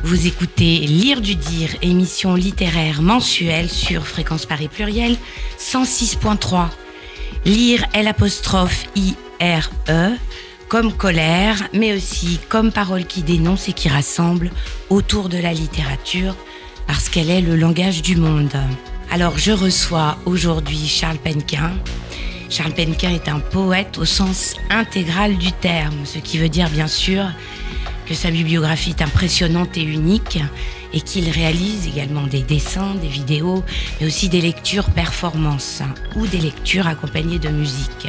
Vous écoutez Lire du Dire, émission littéraire mensuelle sur Fréquence Paris Pluriel 106.3. Lire L''IRE, comme colère, mais aussi comme parole qui dénonce et qui rassemble autour de la littérature, parce qu'elle est le langage du monde. Alors je reçois aujourd'hui Charles Penquin. Charles Penquin est un poète au sens intégral du terme, ce qui veut dire bien sûr que sa bibliographie est impressionnante et unique et qu'il réalise également des dessins, des vidéos, mais aussi des lectures performances ou des lectures accompagnées de musique.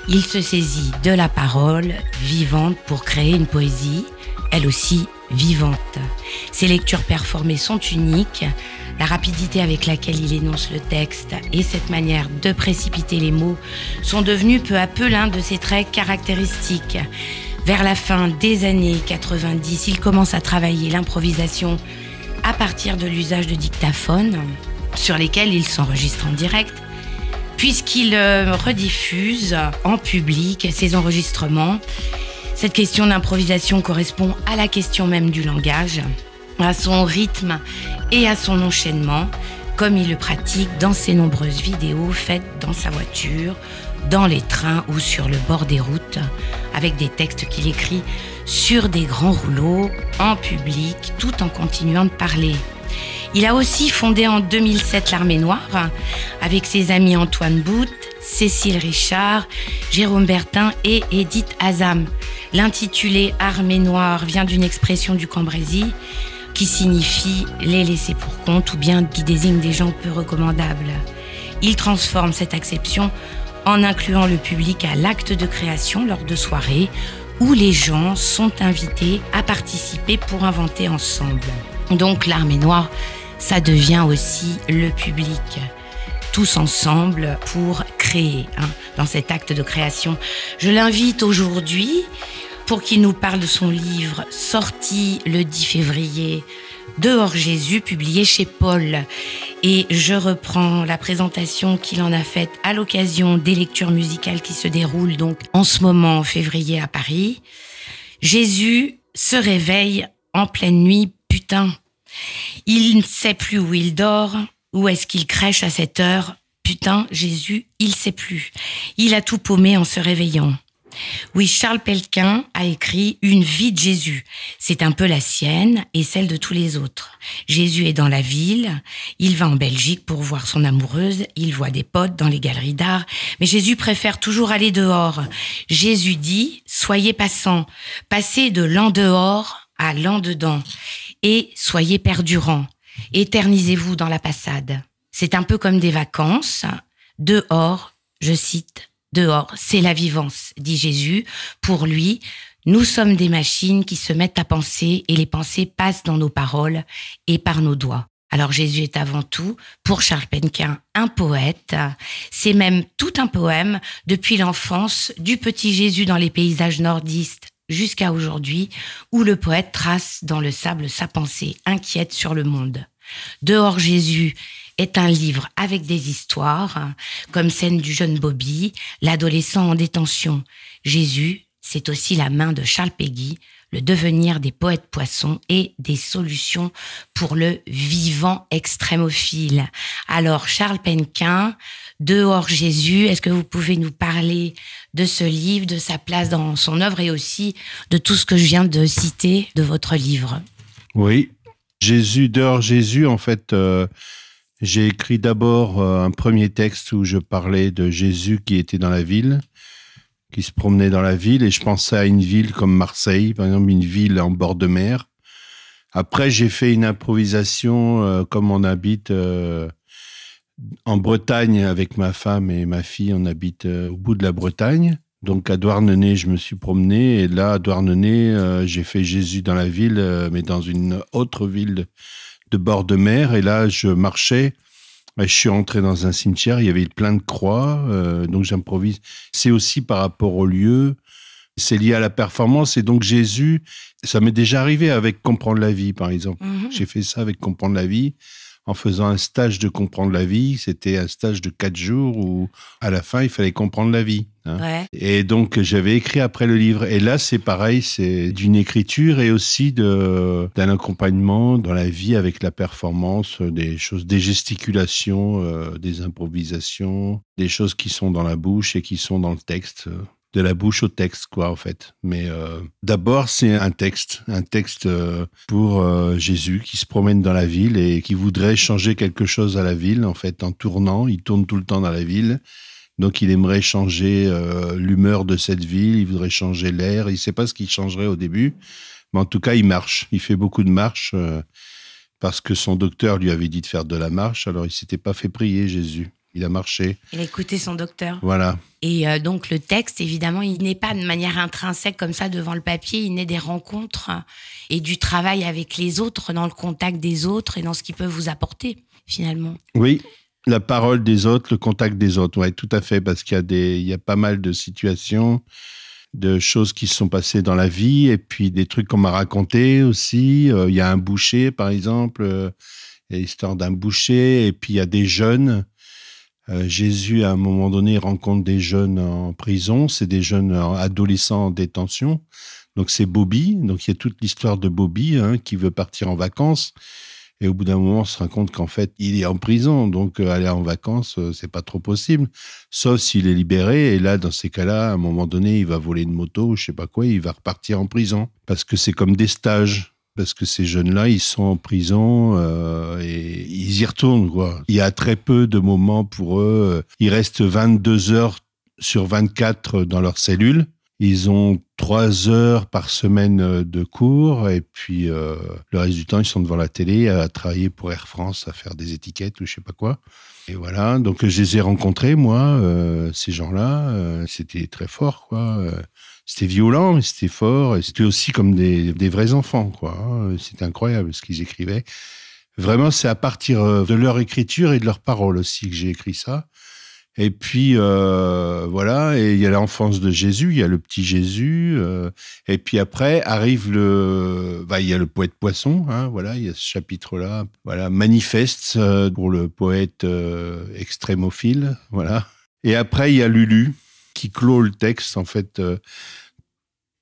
Il se saisit de la parole vivante pour créer une poésie, elle aussi vivante. Ses lectures performées sont uniques. La rapidité avec laquelle il énonce le texte et cette manière de précipiter les mots sont devenus peu à peu l'un de ses traits caractéristiques. Vers la fin des années 90, il commence à travailler l'improvisation à partir de l'usage de dictaphones sur lesquels il s'enregistre en direct, puisqu'il rediffuse en public ses enregistrements. Cette question d'improvisation correspond à la question même du langage, à son rythme et à son enchaînement, comme il le pratique dans ses nombreuses vidéos faites dans sa voiture, dans les trains ou sur le bord des routes, avec des textes qu'il écrit sur des grands rouleaux, en public, tout en continuant de parler. Il a aussi fondé en 2007 l'Armée Noire, avec ses amis Antoine Bout, Cécile Richard, Jérôme Bertin et Edith Azam. L'intitulé Armée Noire vient d'une expression du Cambrésis, qui signifie les laissés pour compte ou bien qui désigne des gens peu recommandables. Il transforme cette acception en incluant le public à l'acte de création lors de soirées où les gens sont invités à participer pour inventer ensemble. Donc l'Armée Noire, ça devient aussi le public, tous ensemble pour créer dans cet acte de création. Je l'invite aujourd'hui pour qu'il nous parle de son livre sorti le 10 février, Dehors Jésus, publié chez Paul. Et je reprends la présentation qu'il en a faite à l'occasion des lectures musicales qui se déroulent donc en ce moment en février à Paris. Jésus se réveille en pleine nuit, putain. Il ne sait plus où il dort, où est-ce qu'il crèche à cette heure. Putain, Jésus, il sait plus. Il a tout paumé en se réveillant. Oui, Charles Penquin a écrit une vie de Jésus. C'est un peu la sienne et celle de tous les autres. Jésus est dans la ville, il va en Belgique pour voir son amoureuse, il voit des potes dans les galeries d'art, mais Jésus préfère toujours aller dehors. Jésus dit, soyez passants, passez de l'en dehors à l'en dedans et soyez perdurants, éternisez-vous dans la passade. C'est un peu comme des vacances, dehors, je cite, dehors, c'est la vivance, dit Jésus. Pour lui, nous sommes des machines qui se mettent à penser et les pensées passent dans nos paroles et par nos doigts. Alors Jésus est avant tout, pour Charles Penquin, un poète. C'est même tout un poème depuis l'enfance du petit Jésus dans les paysages nordistes jusqu'à aujourd'hui, où le poète trace dans le sable sa pensée inquiète sur le monde. Dehors Jésus est un livre avec des histoires, comme celle du jeune Bobby, l'adolescent en détention. Jésus, c'est aussi la main de Charles Péguy, le devenir des poètes poissons et des solutions pour le vivant extrémophile. Alors, Charles Penquin, Dehors Jésus, est-ce que vous pouvez nous parler de ce livre, de sa place dans son œuvre et aussi de tout ce que je viens de citer de votre livre? Oui, Jésus, Dehors Jésus, en fait... J'ai écrit d'abord un premier texte où je parlais de Jésus qui était dans la ville, qui se promenait dans la ville, et je pensais à une ville comme Marseille, par exemple, une ville en bord de mer. Après, j'ai fait une improvisation, comme on habite en Bretagne avec ma femme et ma fille, on habite au bout de la Bretagne. Donc à Douarnenez, je me suis promené, et là, à Douarnenez, j'ai fait Jésus dans la ville, mais dans une autre ville de bord de mer, et là je marchais, je suis entré dans un cimetière, il y avait plein de croix, donc j'improvise. C'est aussi par rapport au lieu, c'est lié à la performance, et donc Jésus, ça m'est déjà arrivé avec Comprendre la vie par exemple. J'ai fait ça avec Comprendre la vie, en faisant un stage de comprendre la vie. C'était un stage de 4 jours où, à la fin, il fallait comprendre la vie. Hein. Ouais. Et donc, j'avais écrit après le livre. Et là, c'est pareil, c'est d'une écriture et aussi d'un accompagnement dans la vie avec la performance, des choses, des gesticulations, des improvisations, des choses qui sont dans la bouche et qui sont dans le texte. De la bouche au texte, quoi, en fait. Mais d'abord, c'est un texte pour Jésus qui se promène dans la ville et qui voudrait changer quelque chose à la ville, en fait, en tournant. Il tourne tout le temps dans la ville. Donc, il aimerait changer l'humeur de cette ville, il voudrait changer l'air. Il ne sait pas ce qu'il changerait au début, mais en tout cas, il marche. Il fait beaucoup de marches parce que son docteur lui avait dit de faire de la marche. Alors, il ne s'était pas fait prier, Jésus. Il a marché. Il a écouté son docteur. Voilà. Et donc, le texte, évidemment, il n'est pas de manière intrinsèque comme ça devant le papier. Il naît des rencontres et du travail avec les autres, dans le contact des autres et dans ce qu'ils peuvent vous apporter, finalement. Oui, la parole des autres, le contact des autres. Oui, tout à fait, parce qu'il y a pas mal de situations, de choses qui se sont passées dans la vie et puis des trucs qu'on m'a racontés aussi. Il y a un boucher, par exemple, il y a l'histoire d'un boucher et puis il y a des jeunes. Jésus, à un moment donné, rencontre des jeunes en prison. C'est des jeunes adolescents en détention. Donc, c'est Bobby. Donc, il y a toute l'histoire de Bobby qui veut partir en vacances. Et au bout d'un moment, on se rend compte qu'en fait, il est en prison. Donc, aller en vacances, c'est pas trop possible. Sauf s'il est libéré. Et là, dans ces cas-là, à un moment donné, il va voler une moto ou je sais pas quoi. Il va repartir en prison. Parce que c'est comme des stages. Parce que ces jeunes-là, ils sont en prison et ils y retournent, quoi. Il y a très peu de moments pour eux. Ils restent 22 heures sur 24 dans leur cellule. Ils ont 3 heures par semaine de cours et puis le reste du temps, ils sont devant la télé à travailler pour Air France, à faire des étiquettes ou je sais pas quoi. Et voilà, donc je les ai rencontrés, moi, ces gens-là. C'était très fort, quoi. C'était violent, mais c'était fort. Et c'était aussi comme des vrais enfants, quoi. C'était incroyable ce qu'ils écrivaient. Vraiment, c'est à partir de leur écriture et de leurs paroles aussi que j'ai écrit ça. Et puis, voilà, et il y a l'enfance de Jésus, il y a le petit Jésus. Et puis après, arrive il y a le poète poisson, voilà, il y a ce chapitre-là. Voilà, manifeste pour le poète extrémophile, voilà. Et après, il y a Lulu, qui clôt le texte, en fait.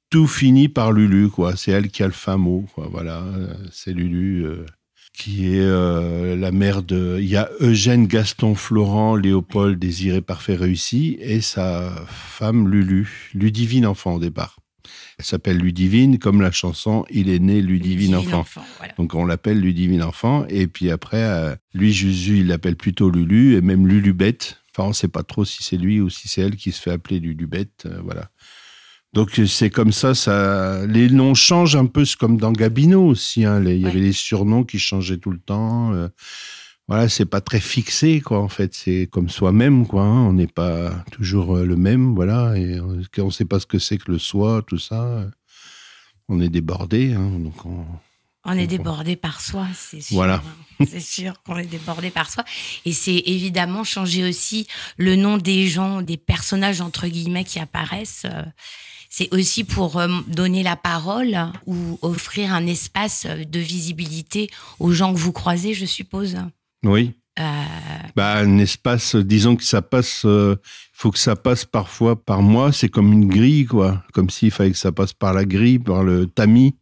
Tout finit par Lulu, quoi. C'est elle qui a le fin mot, quoi. Voilà, c'est Lulu qui est la mère de... Il y a Eugène, Gaston, Florent, Léopold, Désiré, Parfait, Réussi, et sa femme Lulu, Ludivine Enfant au départ. Elle s'appelle Ludivine, comme la chanson « Il est né Ludivine Enfant ». Voilà. Donc on l'appelle Ludivine Enfant, et puis après, lui, Jésus, il l'appelle plutôt Lulu, et même Lulubette. Enfin, on ne sait pas trop si c'est lui ou si c'est elle qui se fait appeler Lulubette, voilà. Donc c'est comme ça, les noms changent un peu, c'est comme dans Gabino aussi. Il y avait les surnoms qui changeaient tout le temps. Voilà, c'est pas très fixé, quoi. En fait, c'est comme soi-même, quoi. On n'est pas toujours le même, voilà. Et on sait pas ce que c'est que le soi, tout ça. On est débordé, donc on est débordé par soi, c'est sûr. Voilà. C'est sûr qu'on est débordé par soi. Et c'est évidemment changer aussi le nom des gens, des personnages, entre guillemets, qui apparaissent. C'est aussi pour donner la parole ou offrir un espace de visibilité aux gens que vous croisez, je suppose. Oui. Un espace, disons que ça passe, faut que ça passe parfois par moi, c'est comme une grille, quoi. Comme s'il fallait que ça passe par la grille, par le tamis,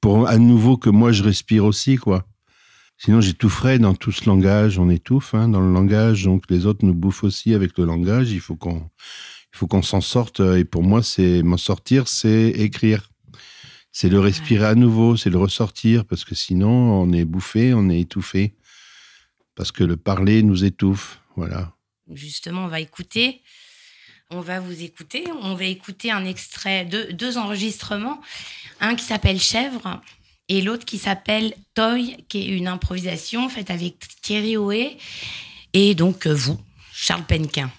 pour à nouveau que moi je respire aussi, quoi. Sinon j'étoufferais dans tout ce langage, on étouffe dans le langage, donc les autres nous bouffent aussi avec le langage, il faut qu'on s'en sorte, et pour moi, m'en sortir, c'est écrire. C'est le respirer à nouveau, c'est le ressortir, parce que sinon, on est bouffé, on est étouffé. Parce que le parler nous étouffe, voilà. Justement, on va vous écouter. On va écouter un extrait, deux enregistrements. Un qui s'appelle Chèvre et l'autre qui s'appelle Toy, qui est une improvisation faite avec Thierry Hoé. Et donc, vous, Charles Penquin.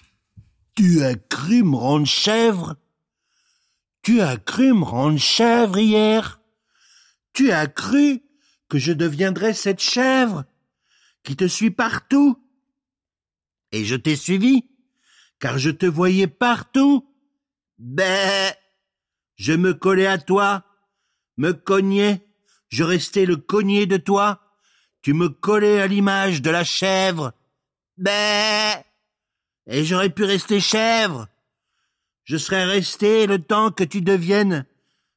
Tu as cru me rendre chèvre? Tu as cru me rendre chèvre hier? Tu as cru que je deviendrais cette chèvre qui te suit partout? Et je t'ai suivi, car je te voyais partout. Ben, je me collais à toi, me cognais, je restais le cogné de toi. tu me collais à l'image de la chèvre. Ben, et j'aurais pu rester chèvre. Je serais resté le temps que tu deviennes,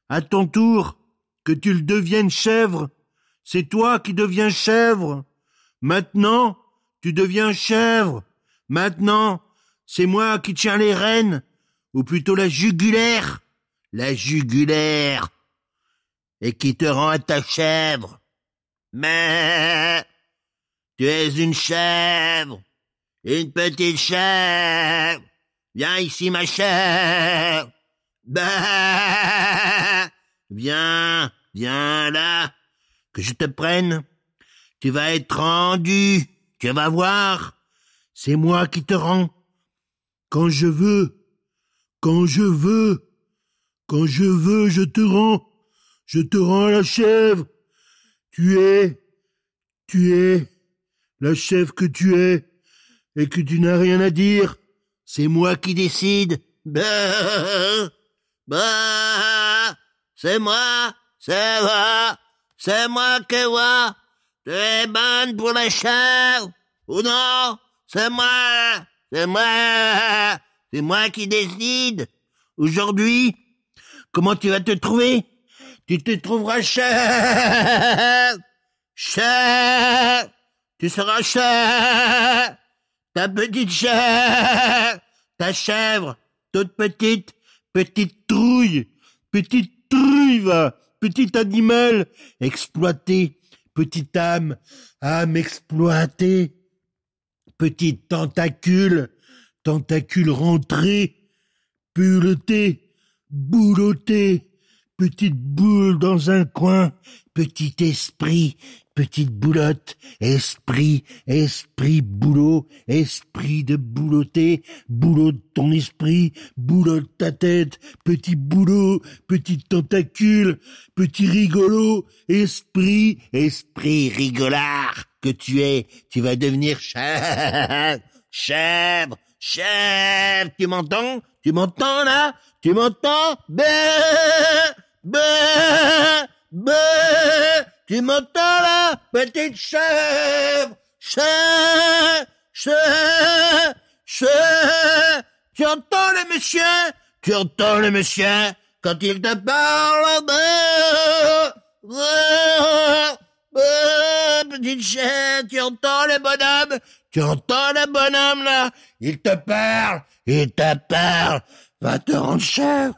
à ton tour, que tu le deviennes chèvre. C'est toi qui deviens chèvre. Maintenant, tu deviens chèvre. Maintenant, c'est moi qui tiens les rênes, ou plutôt la jugulaire, et qui te rend à ta chèvre. Mais, tu es une chèvre, une petite chèvre. Viens ici, ma chère. Bah, viens là, que je te prenne. Tu vas être rendu, tu vas voir. C'est moi qui te rends. Quand je veux, je te rends. Je te rends la chèvre. Tu es la chèvre que tu es, et que tu n'as rien à dire. C'est moi qui décide. Bah, c'est moi qui vois. Tu es bonne pour la chèvre, ou non? C'est moi qui décide. Aujourd'hui, comment tu vas te trouver? Tu te trouveras chèvre. Tu seras chèvre. Ta petite chèvre, ta chèvre, toute petite trouille, va, petit animal exploité, petite âme exploitée, petite tentacule rentrée, pulletée, boulottée, petite boule dans un coin, petit esprit, petite boulotte, esprit boulot, esprit de boulotter, boulot de ton esprit, boulot de ta tête, petit boulot, petite tentacule, petit rigolo, esprit rigolard que tu es, tu vas devenir chèvre, tu m'entends là? Tu m'entends? Tu m'entends là, petite chèvre? Tu entends le monsieur quand il te parle? Petite chèvre, tu entends le bonhomme là? Il te parle. Va te rendre chèvre.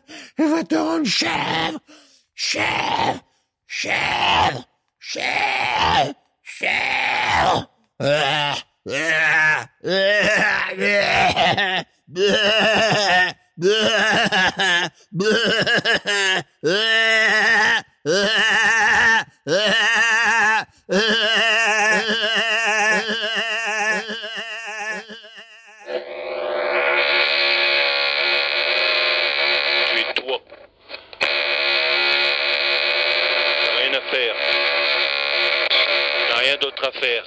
À faire.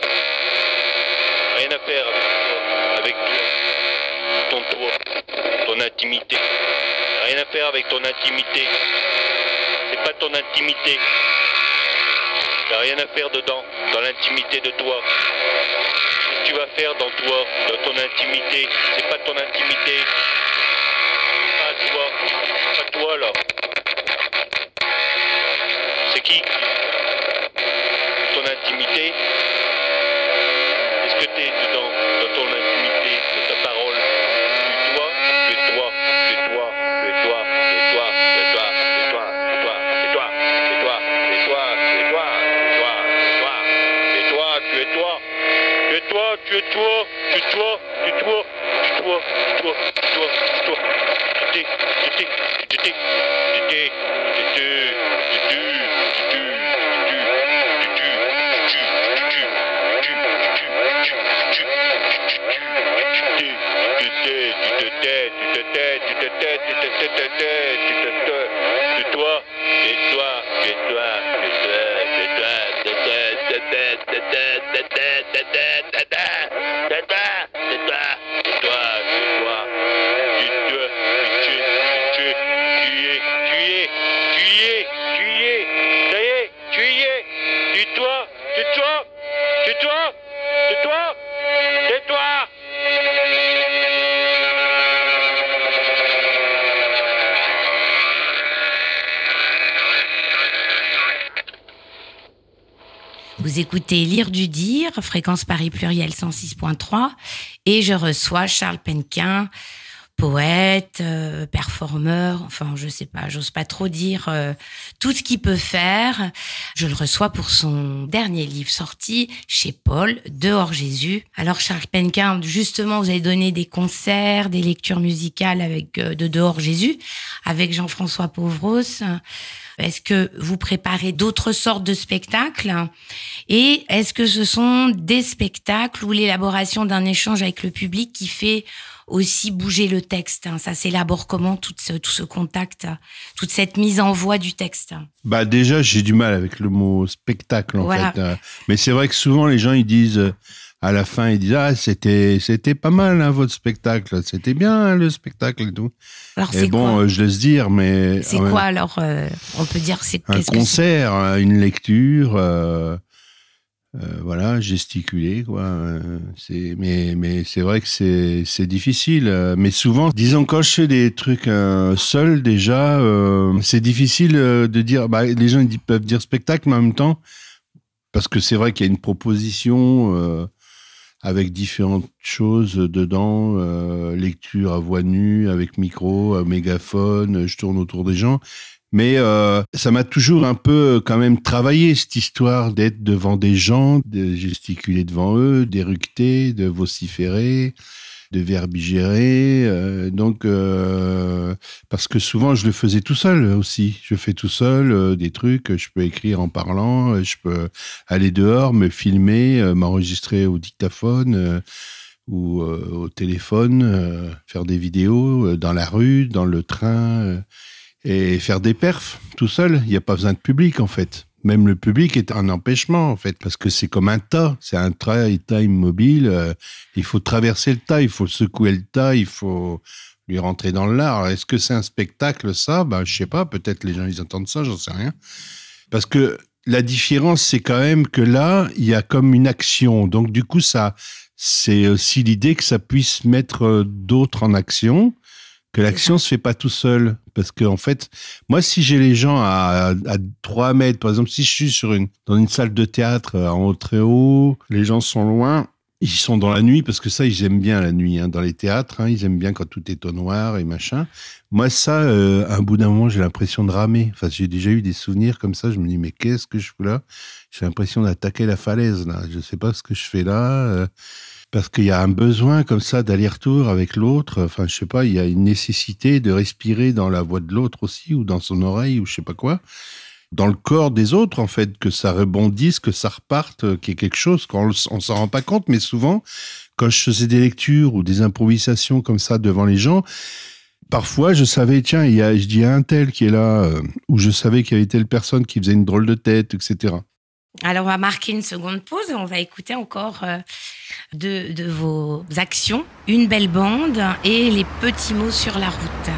Rien à faire avec toi, ton intimité. Rien à faire avec ton intimité. C'est pas ton intimité. T'as rien à faire dedans, dans l'intimité de toi. Ce que tu vas faire dans toi, dans ton intimité, c'est pas ton intimité. Pas toi là. C'est qui? Ton intimité. Est-ce que t'es dedans, dans ton intimité, de ta parole? Tu es toi. Vous écoutez Lire du Dire, Fréquence Paris Pluriel 106.3, et je reçois Charles Penquin, poète, performeur, enfin je sais pas, j'ose pas trop dire tout ce qu'il peut faire. Je le reçois pour son dernier livre sorti chez Paul, Dehors Jésus. Alors Charles Penquin, justement, vous avez donné des concerts, des lectures musicales avec de Dehors Jésus, avec Jean-François Pauvros. Est-ce que vous préparez d'autres sortes de spectacles? Et est-ce que ce sont des spectacles ou l'élaboration d'un échange avec le public qui fait aussi bouger le texte? Ça s'élabore comment, tout ce contact, toute cette mise en voix du texte? Bah déjà, j'ai du mal avec le mot spectacle, en Voilà. fait. Mais c'est vrai que souvent, les gens, ils disent, à la fin, ils disent, ah, c'était pas mal, hein, votre spectacle. C'était bien, hein, le spectacle et tout. Alors, Et c'est bon, quoi je laisse dire, mais... C'est quoi, alors on peut dire, c'est Un qu'est-ce que c'est? concert, une lecture, voilà, gesticuler, quoi. Mais c'est vrai que c'est difficile. Mais souvent, disons, quand je fais des trucs seul, déjà, c'est difficile de dire... Bah, les gens peuvent dire spectacle, mais en même temps, parce que c'est vrai qu'il y a une proposition... avec différentes choses dedans, lecture à voix nue, avec micro, mégaphone, je tourne autour des gens. Mais ça m'a toujours un peu quand même travaillé, cette histoire d'être devant des gens, de gesticuler devant eux, d'éructer, de vociférer, de verbigérer. Parce que souvent, je le faisais tout seul aussi. Je fais tout seul des trucs, je peux écrire en parlant, je peux aller dehors, me filmer, m'enregistrer au dictaphone ou au téléphone, faire des vidéos dans la rue, dans le train, et faire des perfs tout seul. Il n'y a pas besoin de public, en fait. Même le public est un empêchement, en fait, parce que c'est comme un tas. C'est un tas immobile. Il faut traverser le tas, il faut secouer le tas, il faut lui rentrer dans l'art. Alors, est-ce que c'est un spectacle, ça? Ben, je sais pas. Peut-être les gens, ils entendent ça, j'en sais rien. Parce que la différence, c'est quand même que là, il y a comme une action. Donc, du coup, ça, c'est aussi l'idée que ça puisse mettre d'autres en action, que l'action se fait pas tout seul. Parce que, en fait, moi, si j'ai les gens à 3 mètres, par exemple, si je suis dans une salle de théâtre en haut, très haut, les gens sont loin, ils sont dans la nuit, parce que ça, ils aiment bien la nuit, hein, dans les théâtres, hein, ils aiment bien quand tout est au noir et machin. Moi, ça, à un bout d'un moment, j'ai l'impression de ramer. Enfin, j'ai déjà eu des souvenirs comme ça, je me dis, mais qu'est-ce que je fais là? J'ai l'impression d'attaquer la falaise, là. Je sais pas ce que je fais là. Parce qu'il y a un besoin comme ça d'aller-retour avec l'autre. Enfin, je sais pas, il y a une nécessité de respirer dans la voix de l'autre aussi, ou dans son oreille, ou je sais pas quoi. Dans le corps des autres, en fait, que ça rebondisse, que ça reparte, qu'il y ait quelque chose. On s'en rend pas compte, mais souvent, quand je faisais des lectures ou des improvisations comme ça devant les gens, parfois, je savais, tiens, je dis un tel qui est là, ou je savais qu'il y avait telle personne qui faisait une drôle de tête, etc. Alors, on va marquer une seconde pause et on va écouter encore de vos actions. Une belle bande et les petits mots sur la route.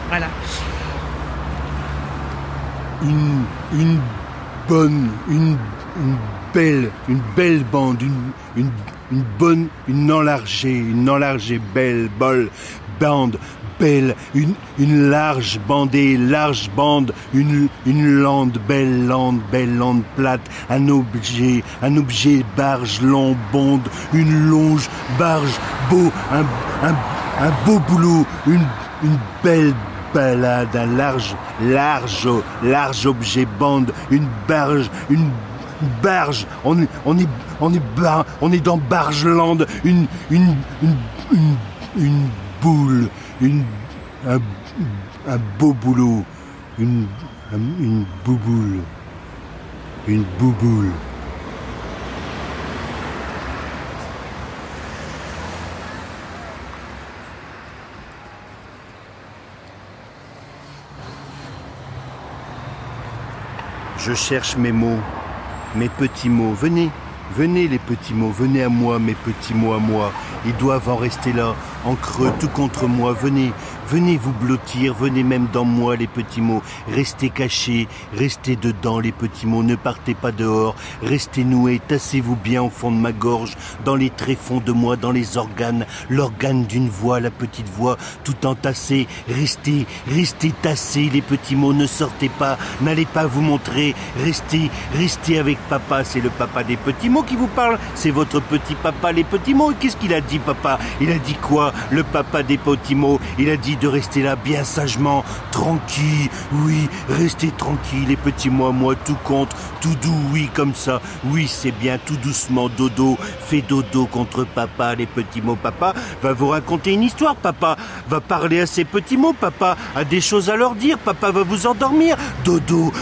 Voilà. Une belle bande, une enlargée belle bande, belle, une large bandée, large bande, une lande, belle lande plate, un objet, barge, long, bonde, une longe, barge, beau, un beau boulot, une belle balade, un large objet, bande, une barge, on est dans Bargeland, une boule, un beau boulot, une bouboule, une bouboule. Je cherche mes mots, mes petits mots. Venez les petits mots, venez à moi, mes petits mots à moi. Ils doivent en rester là, en creux, tout contre moi. Venez venez vous blottir, venez même dans moi les petits mots, restez cachés, restez dedans les petits mots, ne partez pas dehors, restez noués, tassez-vous bien au fond de ma gorge, dans les tréfonds de moi, dans les organes, l'organe d'une voix, la petite voix, tout entassé, restez tassés les petits mots, ne sortez pas, n'allez pas vous montrer, restez avec papa, c'est le papa des petits mots qui vous parle, c'est votre petit papa les petits mots, et qu'est-ce qu'il a dit papa? Il a dit quoi, le papa des petits mots? Il a dit de rester là bien sagement, tranquille, oui, restez tranquille les petits mots, moi tout compte, tout doux, oui comme ça, oui c'est bien, tout doucement, dodo, fais dodo contre papa, les petits mots, papa va vous raconter une histoire, papa va parler à ses petits mots, papa a des choses à leur dire, papa va vous endormir, dodo,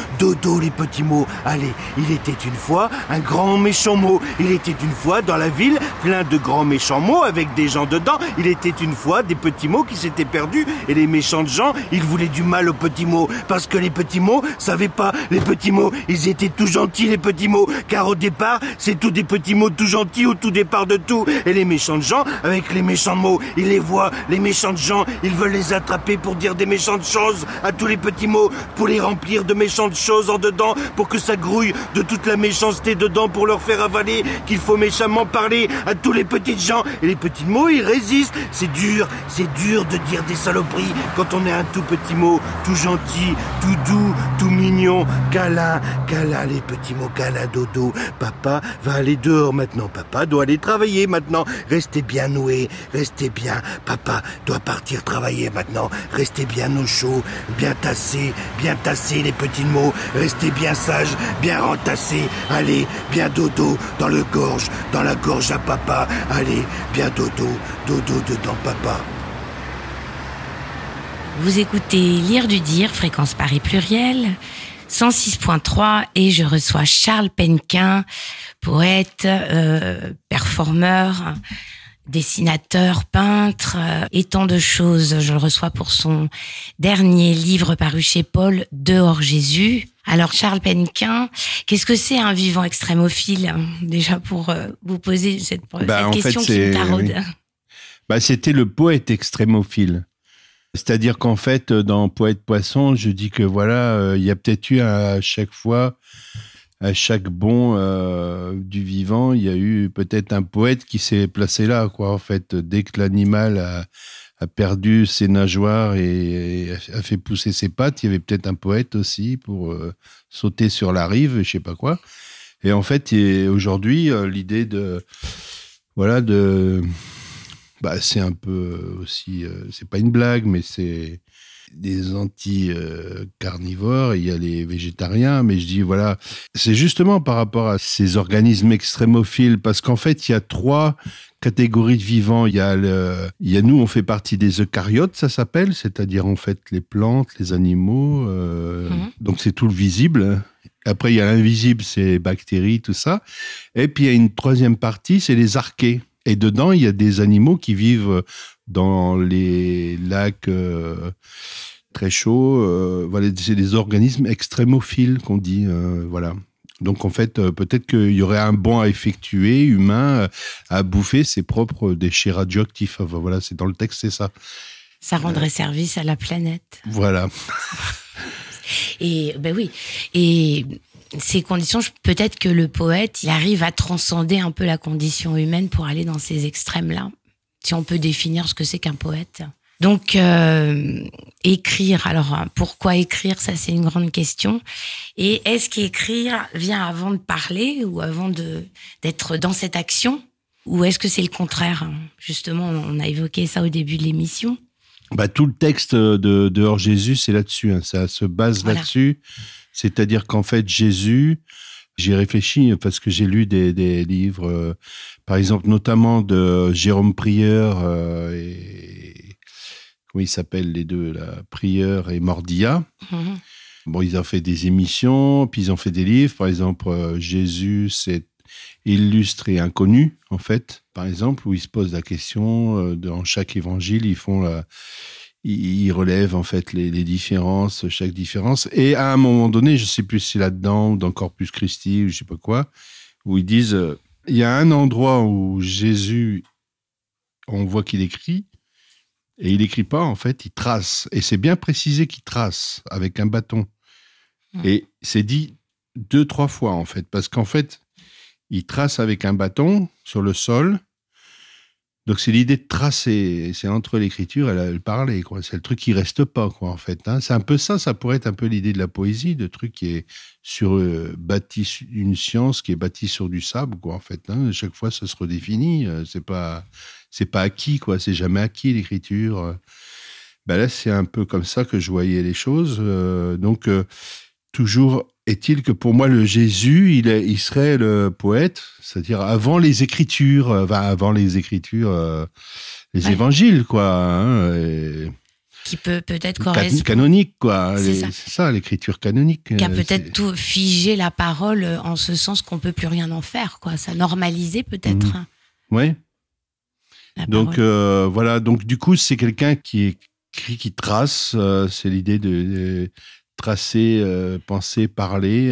les petits mots, allez, il était une fois un grand méchant mot, il était une fois dans la ville plein de grands méchants mots avec des gens dedans, il était une fois des petits mots qui s'étaient perdus et les méchants gens, ils voulaient du mal aux petits mots parce que les petits mots savaient pas, les petits mots, ils étaient tout gentils les petits mots, car au départ, c'est tous des petits mots tout gentils au tout départ de tout, et les méchants gens, avec les méchants mots, ils les voient, les méchants gens, ils veulent les attraper pour dire des méchantes choses à tous les petits mots, pour les remplir de méchantes choses en dedans, pour que ça grouille de toute la méchanceté dedans, pour leur faire avaler qu'il faut méchamment parler à tous les petits gens, et les petits mots, ils résistent, c'est dur de dire des saloperies quand on est un tout petit mot, tout gentil, tout doux, tout mignon, câlin, les petits mots, câlin, dodo, papa va aller dehors maintenant, papa doit aller travailler maintenant, restez bien noués, restez bien, papa doit partir travailler maintenant, restez bien au chaud, bien tassés les petits mots, restez bien sages, bien rentassés, allez, bien dodo dans la gorge à papa, allez, bien dodo dedans papa. Vous écoutez Lire du Dire, Fréquence Paris Pluriel, 106.3, et je reçois Charles Penquin, poète, performeur, dessinateur, peintre et tant de choses. Je le reçois pour son dernier livre paru chez Paul, Dehors Jésus. Alors Charles Penquin, qu'est-ce que c'est un vivant extrémophile? Déjà pour vous poser cette question qui me taraude. Oui. C'était le poète extrémophile. C'est-à-dire qu'en fait, dans Poète Poisson, je dis que voilà, il y a peut-être eu à chaque fois, à chaque bond du vivant, il y a eu peut-être un poète qui s'est placé là, quoi. En fait, dès que l'animal a perdu ses nageoires et a fait pousser ses pattes, il y avait peut-être un poète aussi pour sauter sur la rive, je sais pas quoi. Et en fait, aujourd'hui, l'idée c'est un peu aussi, c'est pas une blague, mais c'est des anti-carnivores, il y a les végétariens, mais je dis voilà, c'est justement par rapport à ces organismes extrémophiles, parce qu'en fait, il y a 3 catégories de vivants. Il y a nous, on fait partie des eucaryotes, ça s'appelle, c'est-à-dire en fait les plantes, les animaux, donc c'est tout le visible. Après, il y a l'invisible, c'est les bactéries, tout ça. Et puis, il y a une 3e partie, c'est les archées. Et dedans, il y a des animaux qui vivent dans les lacs très chauds. Voilà, c'est des organismes extrémophiles qu'on dit. Voilà. Donc, en fait, peut-être qu'il y aurait un bond à effectuer, humain, à bouffer ses propres déchets radioactifs. Enfin, voilà, c'est dans le texte, c'est ça. Ça rendrait service à la planète. Voilà. Et oui. Et ces conditions, peut-être que le poète, il arrive à transcender un peu la condition humaine pour aller dans ces extrêmes-là, si on peut définir ce que c'est qu'un poète. Donc, écrire, alors pourquoi écrire, ça c'est une grande question. Et est-ce qu'écrire vient avant de parler ou avant d'être dans cette action? Ou est-ce que c'est le contraire? Justement, on a évoqué ça au début de l'émission. Tout le texte de Dehors Jésus, c'est là-dessus, ça se base là-dessus. C'est-à-dire qu'en fait, Jésus, j'y réfléchis parce que j'ai lu des livres, par exemple, notamment de Jérôme Prieur et comment ils s'appellent les deux, là, Prieur et Mordillat. Bon, ils ont fait des émissions, puis ils ont fait des livres. Par exemple, Jésus, c'est illustre et inconnu, en fait, par exemple, où ils se posent la question, dans chaque évangile, ils relèvent en fait les différences, chaque différence. Et à un moment donné, je ne sais plus si c'est là-dedans ou dans Corpus Christi ou je ne sais pas quoi, où ils disent, il y a un endroit où Jésus, on voit qu'il écrit, Et il écrit pas, en fait, il trace. Et c'est bien précisé qu'il trace avec un bâton. Et c'est dit 2-3 fois, en fait. Parce qu'en fait, il trace avec un bâton sur le sol. Donc, c'est l'idée de tracer. C'est entre l'écriture et le parler, quoi. C'est le truc qui reste pas, quoi, en fait. Hein. C'est un peu ça. Ça pourrait être un peu l'idée de la poésie, de truc qui est bâti, une science qui est bâtie sur du sable, quoi, en fait. Hein. Chaque fois, ça se redéfinit. C'est pas acquis, quoi. C'est jamais acquis, l'écriture. Ben là, c'est un peu comme ça que je voyais les choses. Donc, toujours est-il que pour moi, le Jésus, il serait le poète, c'est-à-dire avant les Écritures, les évangiles, quoi. Hein, qui peut-être correspondre. Canonique, quoi. C'est ça, l'écriture canonique. Qui a peut-être tout figé la parole en ce sens qu'on ne peut plus rien en faire, quoi. Ça normalisé peut-être. Oui. Donc, voilà. Donc, du coup, c'est quelqu'un qui écrit, qui trace. C'est l'idée de tracer, penser, parler.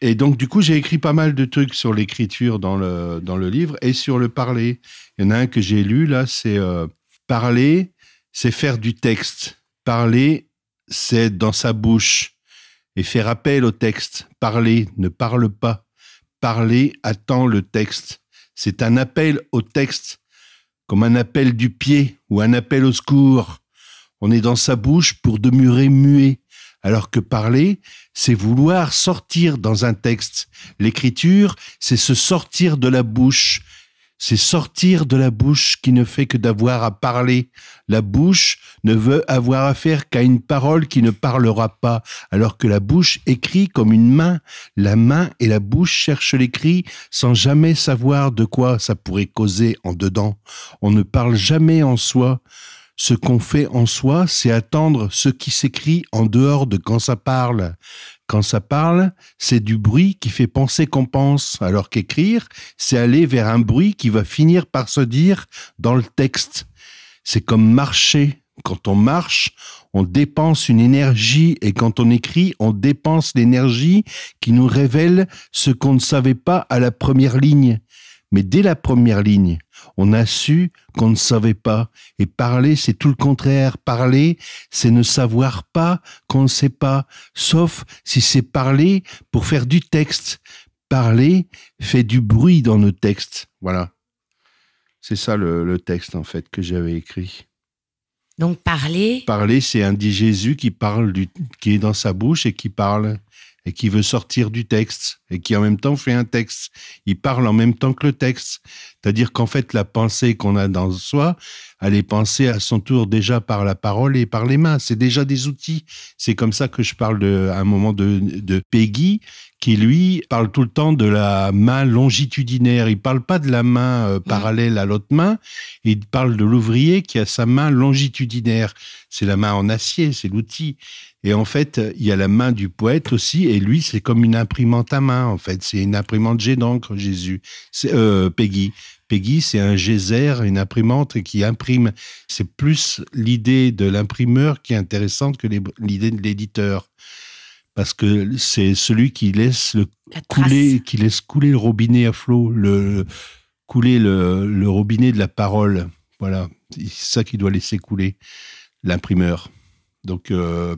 Et donc, du coup, j'ai écrit pas mal de trucs sur l'écriture dans le livre et sur le parler. Il y en a un que j'ai lu, là, c'est parler, c'est faire du texte. Parler, c'est dans sa bouche. Et faire appel au texte. Parler, ne parle pas. Parler attend le texte. C'est un appel au texte, comme un appel du pied ou un appel au secours. On est dans sa bouche pour demeurer muet. Alors que parler, c'est vouloir sortir dans un texte. L'écriture, c'est se sortir de la bouche. C'est sortir de la bouche qui ne fait que d'avoir à parler. La bouche ne veut avoir affaire qu'à une parole qui ne parlera pas, alors que la bouche écrit comme une main. La main et la bouche cherchent l'écrit sans jamais savoir de quoi ça pourrait causer en dedans. On ne parle jamais en soi. Ce qu'on fait en soi, c'est attendre ce qui s'écrit en dehors de quand ça parle. Quand ça parle, c'est du bruit qui fait penser qu'on pense, alors qu'écrire, c'est aller vers un bruit qui va finir par se dire dans le texte. C'est comme marcher. Quand on marche, on dépense une énergie et quand on écrit, on dépense l'énergie qui nous révèle ce qu'on ne savait pas à la première ligne. Mais dès la première ligne, on a su qu'on ne savait pas. Et parler, c'est tout le contraire. Parler, c'est ne savoir pas qu'on ne sait pas. Sauf si c'est parler pour faire du texte. Parler fait du bruit dans nos textes. Voilà. C'est ça le texte, en fait, que j'avais écrit. Donc parler... Parler, c'est un dit Jésus qui parle, qui est dans sa bouche et qui parle. Et qui veut sortir du texte, et qui en même temps fait un texte. Il parle en même temps que le texte. C'est-à-dire qu'en fait, la pensée qu'on a dans soi, elle est pensée à son tour déjà par la parole et par les mains. C'est déjà des outils. C'est comme ça que je parle à un moment de Peggy, qui lui parle tout le temps de la main longitudinaire. Il parle pas de la main parallèle à l'autre main. Il parle de l'ouvrier qui a sa main longitudinaire. C'est la main en acier, c'est l'outil. Et en fait, il y a la main du poète aussi, et lui, c'est comme une imprimante à main, en fait. C'est une imprimante jet d'encre, Jésus. C'est Peggy. Peggy, c'est un geyser, une imprimante qui imprime. C'est plus l'idée de l'imprimeur qui est intéressante que l'idée de l'éditeur. Parce que c'est celui qui laisse couler le robinet à flot, couler le robinet de la parole. Voilà. C'est ça qui doit laisser couler, l'imprimeur. Donc,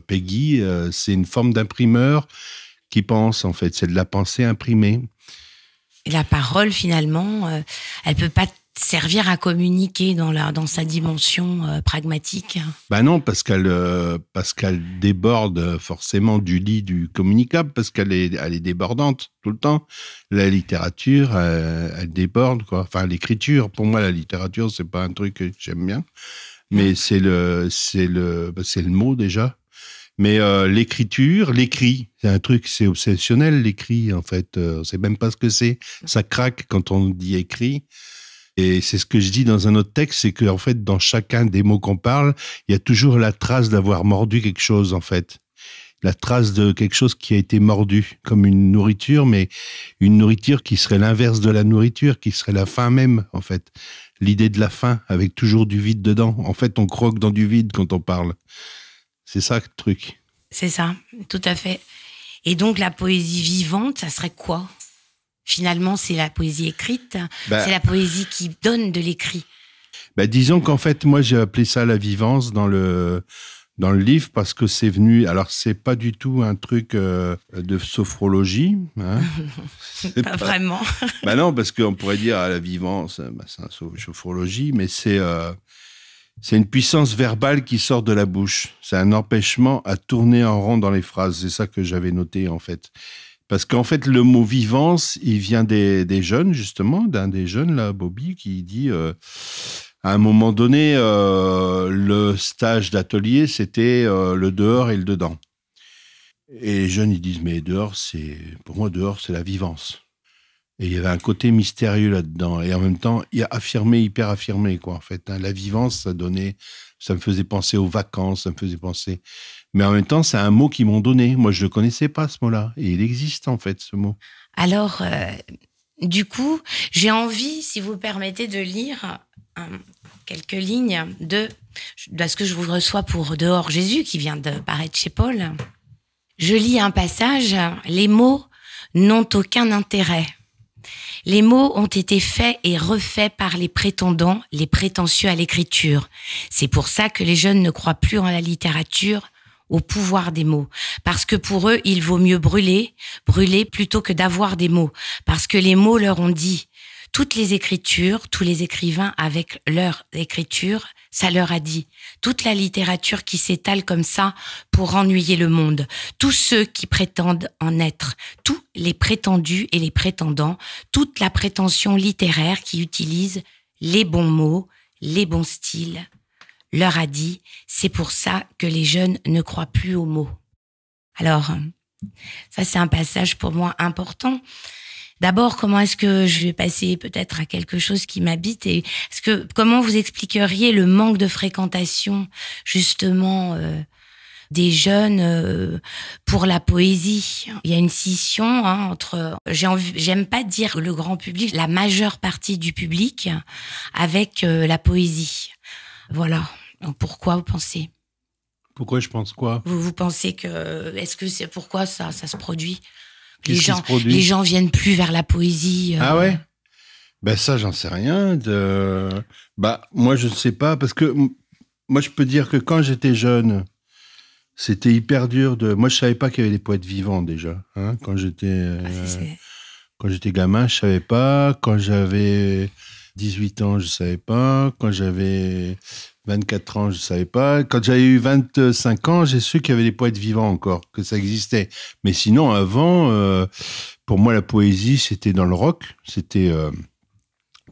Peggy, c'est une forme d'imprimeur qui pense, en fait. C'est de la pensée imprimée. Et la parole, finalement, elle peut pas servir à communiquer dans sa dimension pragmatique. Ben non, parce qu'elle déborde forcément du lit du communicable, parce qu'elle est débordante tout le temps. La littérature, elle déborde, quoi. Enfin, l'écriture, pour moi, la littérature, c'est pas un truc que j'aime bien. Mais c'est le mot déjà. Mais l'écriture, l'écrit, c'est un truc, c'est obsessionnel, l'écrit, en fait. On sait même pas ce que c'est. Ça craque quand on dit écrit. Et c'est ce que je dis dans un autre texte, c'est qu'en fait, dans chacun des mots qu'on parle, il y a toujours la trace d'avoir mordu quelque chose, en fait. La trace de quelque chose qui a été mordu, comme une nourriture, mais une nourriture qui serait l'inverse de la nourriture, qui serait la faim même, en fait. L'idée de la faim, avec toujours du vide dedans. En fait, on croque dans du vide quand on parle. C'est ça le truc. C'est ça, tout à fait. Et donc, la poésie vivante, ça serait quoi ? Finalement, c'est la poésie écrite, c'est la poésie qui donne de l'écrit. Bah, disons qu'en fait, moi, j'ai appelé ça la vivance dans le livre parce que c'est venu. Alors, c'est pas du tout un truc de sophrologie. Hein. Pas vraiment. Bah non, parce qu'on pourrait dire la vivance, bah, c'est un sophrologie, mais c'est une puissance verbale qui sort de la bouche. C'est un empêchement à tourner en rond dans les phrases. C'est ça que j'avais noté, en fait. Parce qu'en fait, le mot vivance, il vient des jeunes, justement, d'un des jeunes, là, Bobby, qui dit, à un moment donné, le stage d'atelier, c'était le dehors et le dedans. Et les jeunes, ils disent, mais pour moi, dehors, c'est la vivance. Et il y avait un côté mystérieux là-dedans. Et en même temps, il y a affirmé, hyper affirmé, quoi, en fait. Hein. La vivance, ça me faisait penser aux vacances, ça me faisait penser. Mais en même temps, c'est un mot qu'ils m'ont donné. Moi, je ne le connaissais pas, ce mot-là. Et il existe, en fait, ce mot. Alors, du coup, j'ai envie, si vous permettez, de lire quelques lignes de ce que je vous reçois pour Dehors Jésus, qui vient de paraître chez Paul. Je lis un passage. Les mots n'ont aucun intérêt. Les mots ont été faits et refaits par les prétendants, les prétentieux à l'écriture. C'est pour ça que les jeunes ne croient plus en la littérature, au pouvoir des mots. Parce que pour eux, il vaut mieux brûler plutôt que d'avoir des mots. Parce que les mots leur ont dit. Toutes les écritures, tous les écrivains avec leur écriture, ça leur a dit. Toute la littérature qui s'étale comme ça pour ennuyer le monde. Tous ceux qui prétendent en être. Tous les prétendus et les prétendants. Toute la prétention littéraire qui utilise les bons mots, les bons styles, leur a dit. C'est pour ça que les jeunes ne croient plus aux mots. Alors, ça c'est un passage pour moi important. D'abord, comment est-ce que je vais passer peut-être à quelque chose qui m'habite et comment vous expliqueriez le manque de fréquentation justement des jeunes pour la poésie? Il y a une scission entre, j'aime pas dire le grand public, la majeure partie du public avec la poésie. Voilà. Donc pourquoi vous pensez? Pourquoi je pense quoi? Vous pensez que est-ce que c'est pourquoi ça se produit? Qu'est-ce qui se produit? Les gens viennent plus vers la poésie. Ah ouais? Ben ça, j'en sais rien. Moi, je ne sais pas, parce que moi, je peux dire que quand j'étais jeune, c'était hyper dur Moi, je savais pas qu'il y avait des poètes vivants déjà. Hein, quand j'étais gamin, je savais pas. Quand j'avais 18 ans, je savais pas. Quand j'avais 24 ans, je savais pas. Quand j'avais eu 25 ans, j'ai su qu'il y avait des poètes vivants encore, que ça existait. Mais sinon, avant, pour moi, la poésie, c'était dans le rock, c'était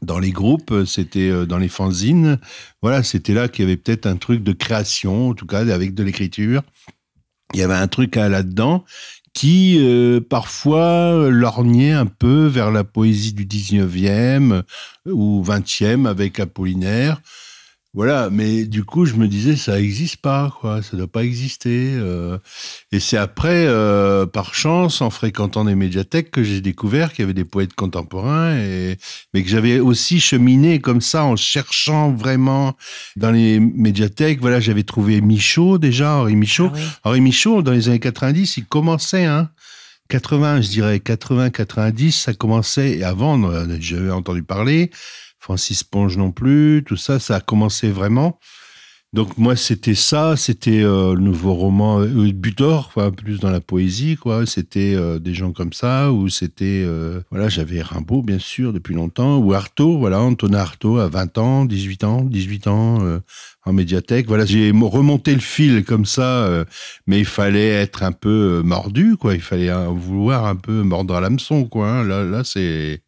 dans les groupes, c'était dans les fanzines. Voilà, c'était là qu'il y avait peut-être un truc de création, en tout cas, avec de l'écriture. Il y avait un truc là-dedans qui, parfois, lorgnait un peu vers la poésie du 19e ou 20e avec Apollinaire. Voilà, mais du coup, je me disais, ça n'existe pas, quoi. Ça ne doit pas exister. Et c'est après, par chance, en fréquentant des médiathèques, que j'ai découvert qu'il y avait des poètes contemporains, mais que j'avais aussi cheminé comme ça, en cherchant vraiment dans les médiathèques. Voilà, j'avais trouvé Michaud, déjà, Henri Michaud. Ah oui. Henri Michaud, dans les années 90, il commençait, 80, je dirais, 80, 90, ça commençait. Et avant, j'avais entendu parler. Francis Ponge non plus, tout ça, ça a commencé vraiment. Donc moi, c'était le nouveau roman Butor, quoi, plus dans la poésie, quoi. C'était des gens comme ça, ou c'était, j'avais Rimbaud, bien sûr, depuis longtemps, ou Artaud, voilà, Antonin Artaud, à 20 ans, 18 ans, en médiathèque. Voilà, j'ai remonté le fil comme ça, mais il fallait être un peu mordu, quoi. Il fallait vouloir un peu mordre à l'hameçon, quoi. Là, c'est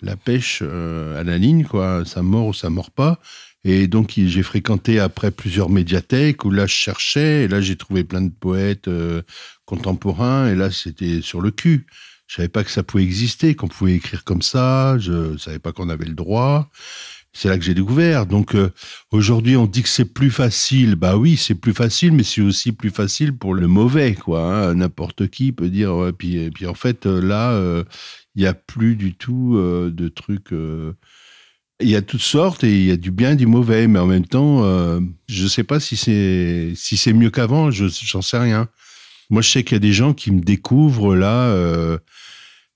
la pêche à la ligne, quoi. Ça mord ou ça mord pas. Et donc, j'ai fréquenté après plusieurs médiathèques où là, je cherchais. Et là, j'ai trouvé plein de poètes contemporains. Et là, c'était sur le cul. Je savais pas que ça pouvait exister, qu'on pouvait écrire comme ça. Je savais pas qu'on avait le droit. C'est là que j'ai découvert. Donc, aujourd'hui, on dit que c'est plus facile. Bah oui, c'est plus facile, mais c'est aussi plus facile pour le mauvais, quoi. N'importe qui peut dire... Ouais, puis en fait, là... il n'y a plus du tout de trucs... Il y a toutes sortes et il y a du bien et du mauvais. Mais en même temps, je ne sais pas si c'est mieux qu'avant. J'en sais rien. Moi, je sais qu'il y a des gens qui me découvrent là.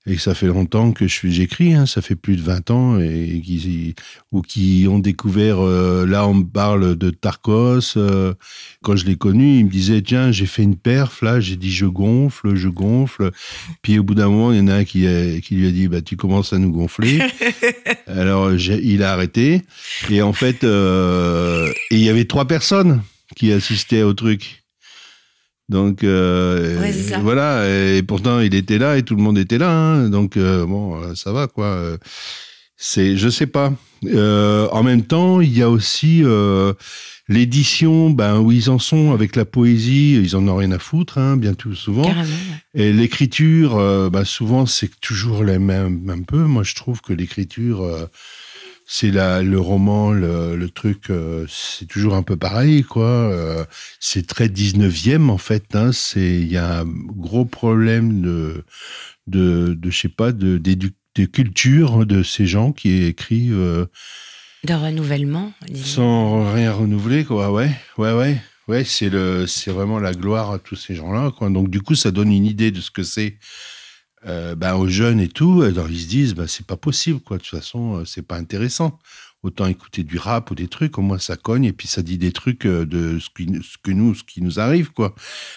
et que ça fait longtemps que j'écris, hein, ça fait plus de 20 ans, et qui ont découvert, là on me parle de Tarkos, quand je l'ai connu, il me disait, tiens, j'ai fait une perf, là, j'ai dit je gonfle, puis au bout d'un moment, il y en a un qui lui a dit, bah tu commences à nous gonfler, alors il a arrêté, et en fait, et il y avait 3 personnes qui assistaient au truc. Donc, ouais, voilà, et pourtant, il était là et tout le monde était là, hein, donc, bon, ça va, quoi. Je sais pas. En même temps, il y a aussi l'édition, où ils en sont avec la poésie, ils en ont rien à foutre, hein, bien tout souvent. Carrément, ouais. Et l'écriture, souvent, c'est toujours les mêmes, un peu. Moi, je trouve que l'écriture... c'est le roman, le truc, c'est toujours un peu pareil, quoi. C'est très 19e, en fait. Hein. Il y a un gros problème de je sais pas, de culture de ces gens qui écrivent. De renouvellement. Sans rien renouveler, quoi. Ouais, c'est vraiment la gloire à tous ces gens-là, quoi. Donc, du coup, ça donne une idée de ce que c'est. Aux jeunes et tout, alors ils se disent c'est pas possible, quoi. De toute façon, c'est pas intéressant. Autant écouter du rap ou des trucs, au moins ça cogne et puis ça dit des trucs de ce qui nous arrive, quoi.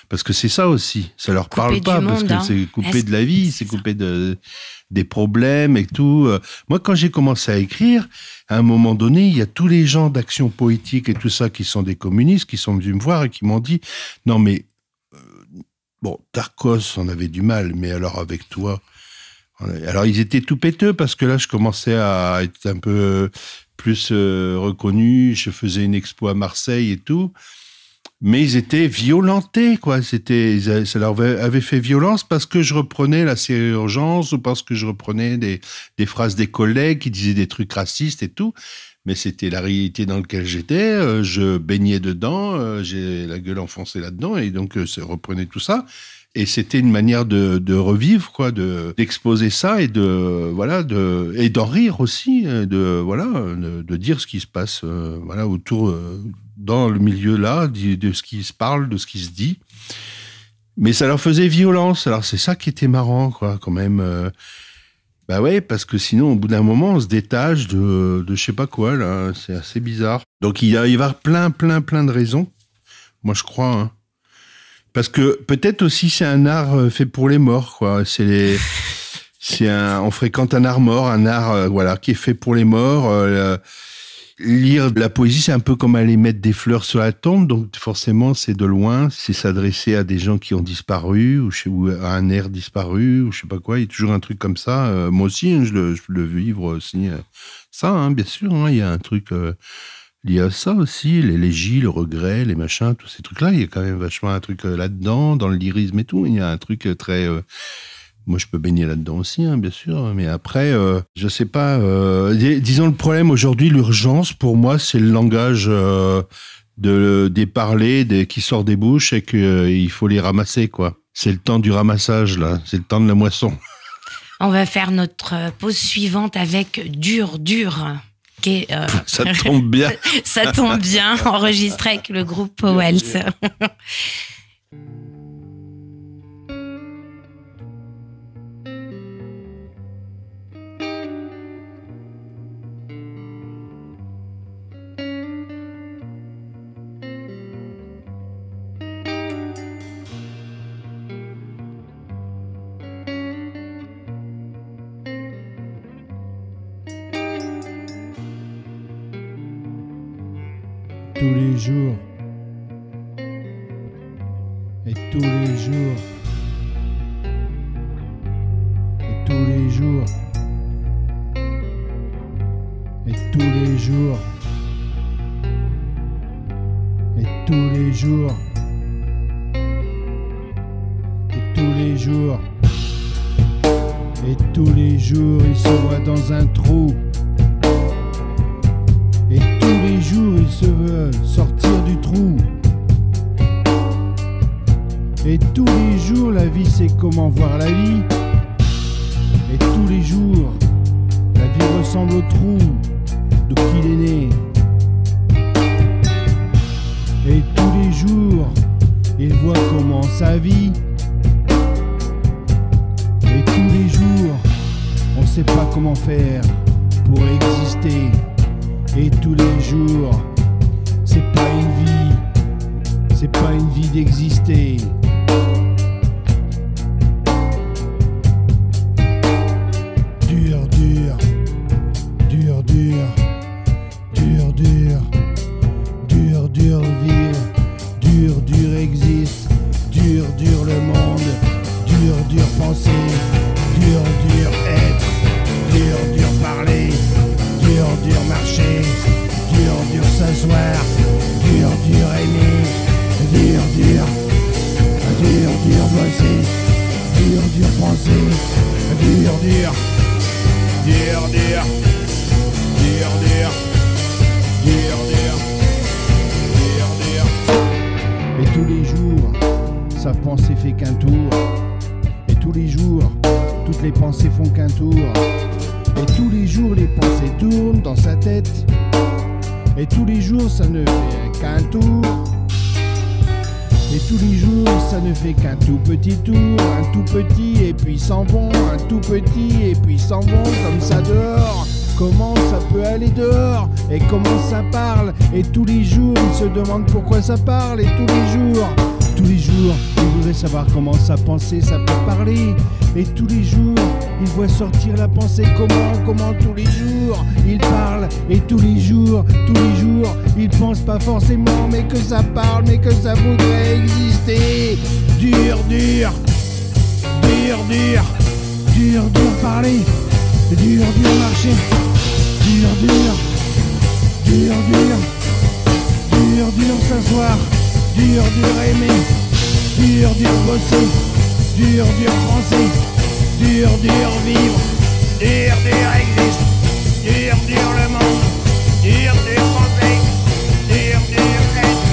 Parce que c'est ça aussi, ça leur parle pas, parce que c'est coupé de la vie, c'est coupé des problèmes et tout. Moi, quand j'ai commencé à écrire, à un moment donné, il y a tous les gens d'Action Poétique et tout ça qui sont des communistes qui sont venus me voir et qui m'ont dit non mais bon, Tarkos, on avait du mal, mais alors avec toi... Alors, ils étaient tout péteux, parce que là, je commençais à être un peu plus reconnu. Je faisais une expo à Marseille et tout. Mais ils étaient violentés, quoi. Ça leur avait fait violence parce que je reprenais la série Urgence ou parce que je reprenais des phrases des collègues qui disaient des trucs racistes et tout. Mais c'était la réalité dans laquelle j'étais, je baignais dedans, j'ai la gueule enfoncée là-dedans, et donc ça reprenait tout ça. Et c'était une manière de revivre, quoi, d'exposer ça et et d'en rire aussi, de dire ce qui se passe, autour, dans le milieu là, de ce qui se parle, de ce qui se dit. Mais ça leur faisait violence. Alors c'est ça qui était marrant, quoi, quand même. Ouais, parce que sinon, au bout d'un moment, on se détache de je sais pas quoi, là. C'est assez bizarre. Donc, il va y avoir plein de raisons. Moi, je crois, hein. Parce que peut-être aussi, c'est un art fait pour les morts, quoi. On fréquente un art mort, un art, qui est fait pour les morts. Lire de la poésie, c'est un peu comme aller mettre des fleurs sur la tombe, donc forcément, c'est de loin, c'est s'adresser à des gens qui ont disparu, ou à un air disparu, ou je sais pas quoi, il y a toujours un truc comme ça. Moi aussi, hein, je le vivre aussi. Ça, hein, bien sûr, hein, il y a un truc lié à ça aussi, l'élégie, le regret, les machins, tous ces trucs-là, il y a quand même vachement un truc là-dedans, dans le lyrisme et tout, il y a un truc très... Moi, je peux baigner là-dedans aussi, hein, bien sûr. Mais après, je sais pas. Disons, le problème aujourd'hui, l'urgence, pour moi, c'est le langage des parlers qui sort des bouches et qu'il faut les ramasser, quoi. C'est le temps du ramassage, là. C'est le temps de la moisson. On va faire notre pause suivante avec Dur. Qui est, ça tombe bien. Ça tombe bien, enregistré avec le groupe Powells. Tous les jours, et tous les jours, et tous les jours, et tous les jours, et tous les jours, et tous les jours, et tous les jours, il se voit dans un trou. Et tous les jours, il se veut sortir du trou. Et tous les jours, la vie, c'est comment voir la vie. Et tous les jours, la vie ressemble au trou d'où il est né. Et tous les jours, il voit comment sa vie. Et tous les jours, sait pas comment faire pour exister. Et tous les jours, c'est pas une vie, c'est pas une vie d'exister. Dur, dur, dur, dur, dur, dur, dur, dur vivre, dur, dur existe, dur, dur le monde, dur, dur penser, dur, dur être, dur, dur parler, dur, dur marcher, dur, dur s'asseoir, dur, dur aimer, dur, dur, dur, dur bosser, dur, dur penser, dur, dur, dur, dur, dur, dur, dur, dur, dur, dur. Et tous les jours, sa pensée fait qu'un tour. Et tous les jours, toutes les pensées font qu'un tour. Et tous les jours, les pensées tournent dans sa tête. Et tous les jours, ça ne fait qu'un tour. Et tous les jours, ça ne fait qu'un tout petit tour. Un tout petit et puis s'en vont. Un tout petit et puis s'en vont comme ça dehors. Comment ça peut aller dehors? Et comment ça parle? Et tous les jours, il se demande pourquoi ça parle. Et tous les jours, il voudrait savoir comment sa pensée, ça peut parler. Et tous les jours, il voit sortir la pensée. Comment tous les jours, il parle. Et tous les jours, il pense pas forcément, mais que ça parle, mais que ça voudrait exister. Dur, dur, dur, dur, dur, dur parler. Dur, dur marcher. Dur, dur, dur, dur, dur, dur s'asseoir. Dur, dur aimer, dur, dur bosser, dur, dur penser, dur, dur vivre, dur, dur existe, dur, dur le monde, dur, dur penser, dur, dur être,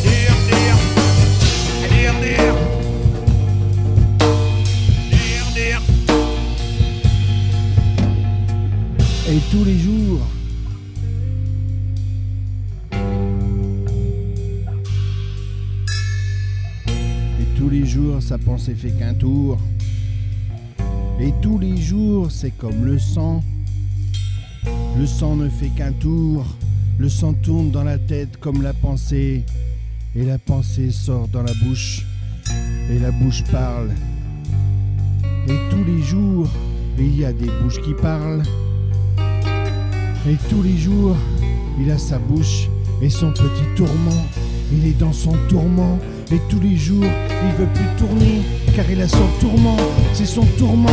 dur, dur, dur, dur, dur, dur. Et tous les jours, tous les jours, sa pensée fait qu'un tour. Et tous les jours, c'est comme le sang. Le sang ne fait qu'un tour. Le sang tourne dans la tête comme la pensée. Et la pensée sort dans la bouche. Et la bouche parle. Et tous les jours, il y a des bouches qui parlent. Et tous les jours, il a sa bouche et son petit tourment. Il est dans son tourment. Et tous les jours, il veut plus tourner, car il a son tourment, c'est son tourment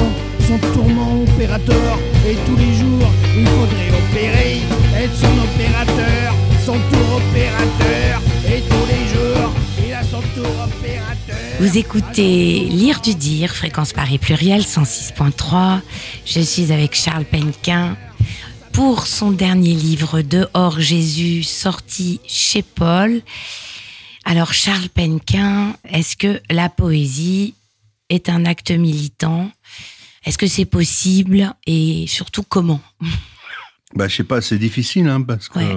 opérateur. Et tous les jours, il faudrait opérer, être son opérateur, son tour opérateur. Et tous les jours, il a son tour opérateur. Vous écoutez Lire du Dire, Fréquence Paris Pluriel 106.3. Je suis avec Charles Penquin pour son dernier livre Dehors Jésus, sorti chez Paul. Alors Charles Penquin, est-ce que la poésie est un acte militant? Est-ce que c'est possible et surtout comment? Je sais pas, c'est difficile parce que Ouais.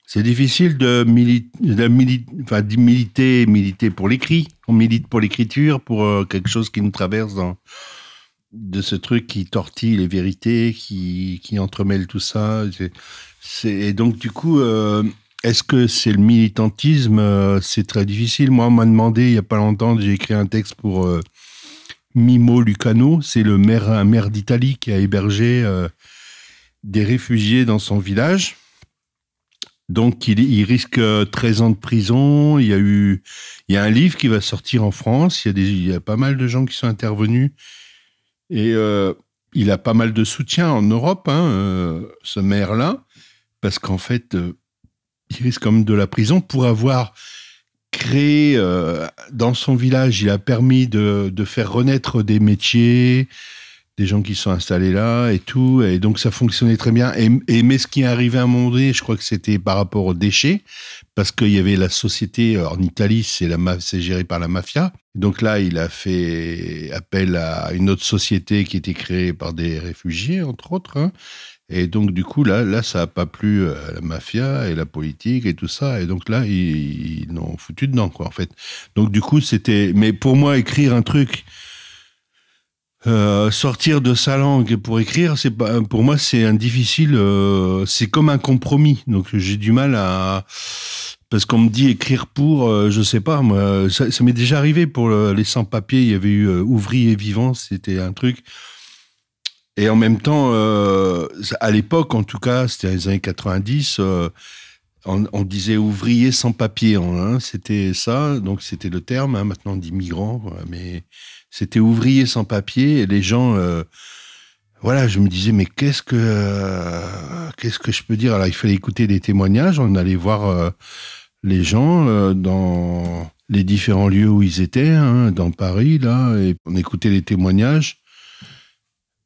c'est difficile de militer pour l'écrit. On milite pour l'écriture, pour quelque chose qui nous traverse de ce truc qui tortille les vérités, qui entremêle tout ça. Et donc du coup. Est-ce que c'est le militantisme? C'est très difficile. Moi, on m'a demandé il n'y a pas longtemps, j'ai écrit un texte pour Mimo Lucano. C'est un maire d'Italie qui a hébergé des réfugiés dans son village. Donc, il risque 13 ans de prison. Il y a un livre qui va sortir en France. Il y a pas mal de gens qui sont intervenus. Et il a pas mal de soutien en Europe, ce maire-là. Parce qu'en fait... il risque quand même de la prison pour avoir créé dans son village, il a permis de faire renaître des métiers, des gens qui sont installés là et tout, et donc ça fonctionnait très bien. Mais ce qui est arrivé à un moment donné, je crois que c'était par rapport aux déchets, parce qu'il y avait la société, en Italie, c'est géré par la mafia, donc là il a fait appel à une autre société qui était créée par des réfugiés, entre autres, Et donc, du coup, là, ça n'a pas plu à la mafia et la politique et tout ça. Et donc là, ils l'ont foutu dedans, quoi, en fait. Donc, du coup, c'était... Mais pour moi, écrire un truc... sortir de sa langue pour écrire, c'est pas, pour moi, c'est un difficile, c'est comme un compromis. Donc, j'ai du mal à, parce qu'on me dit écrire pour, je sais pas, moi, ça m'est déjà arrivé pour les sans-papiers, il y avait eu Ouvrier vivant, c'était un truc. Et en même temps, à l'époque, en tout cas, c'était dans les années 90, on disait ouvrier sans papier, hein, c'était ça, donc c'était le terme, hein, maintenant on dit migrant, mais c'était ouvrier sans papier, et les gens, voilà, je me disais, mais qu'est-ce que je peux dire? Alors il fallait écouter les témoignages, on allait voir les gens dans les différents lieux où ils étaient, hein, dans Paris, là, et on écoutait les témoignages.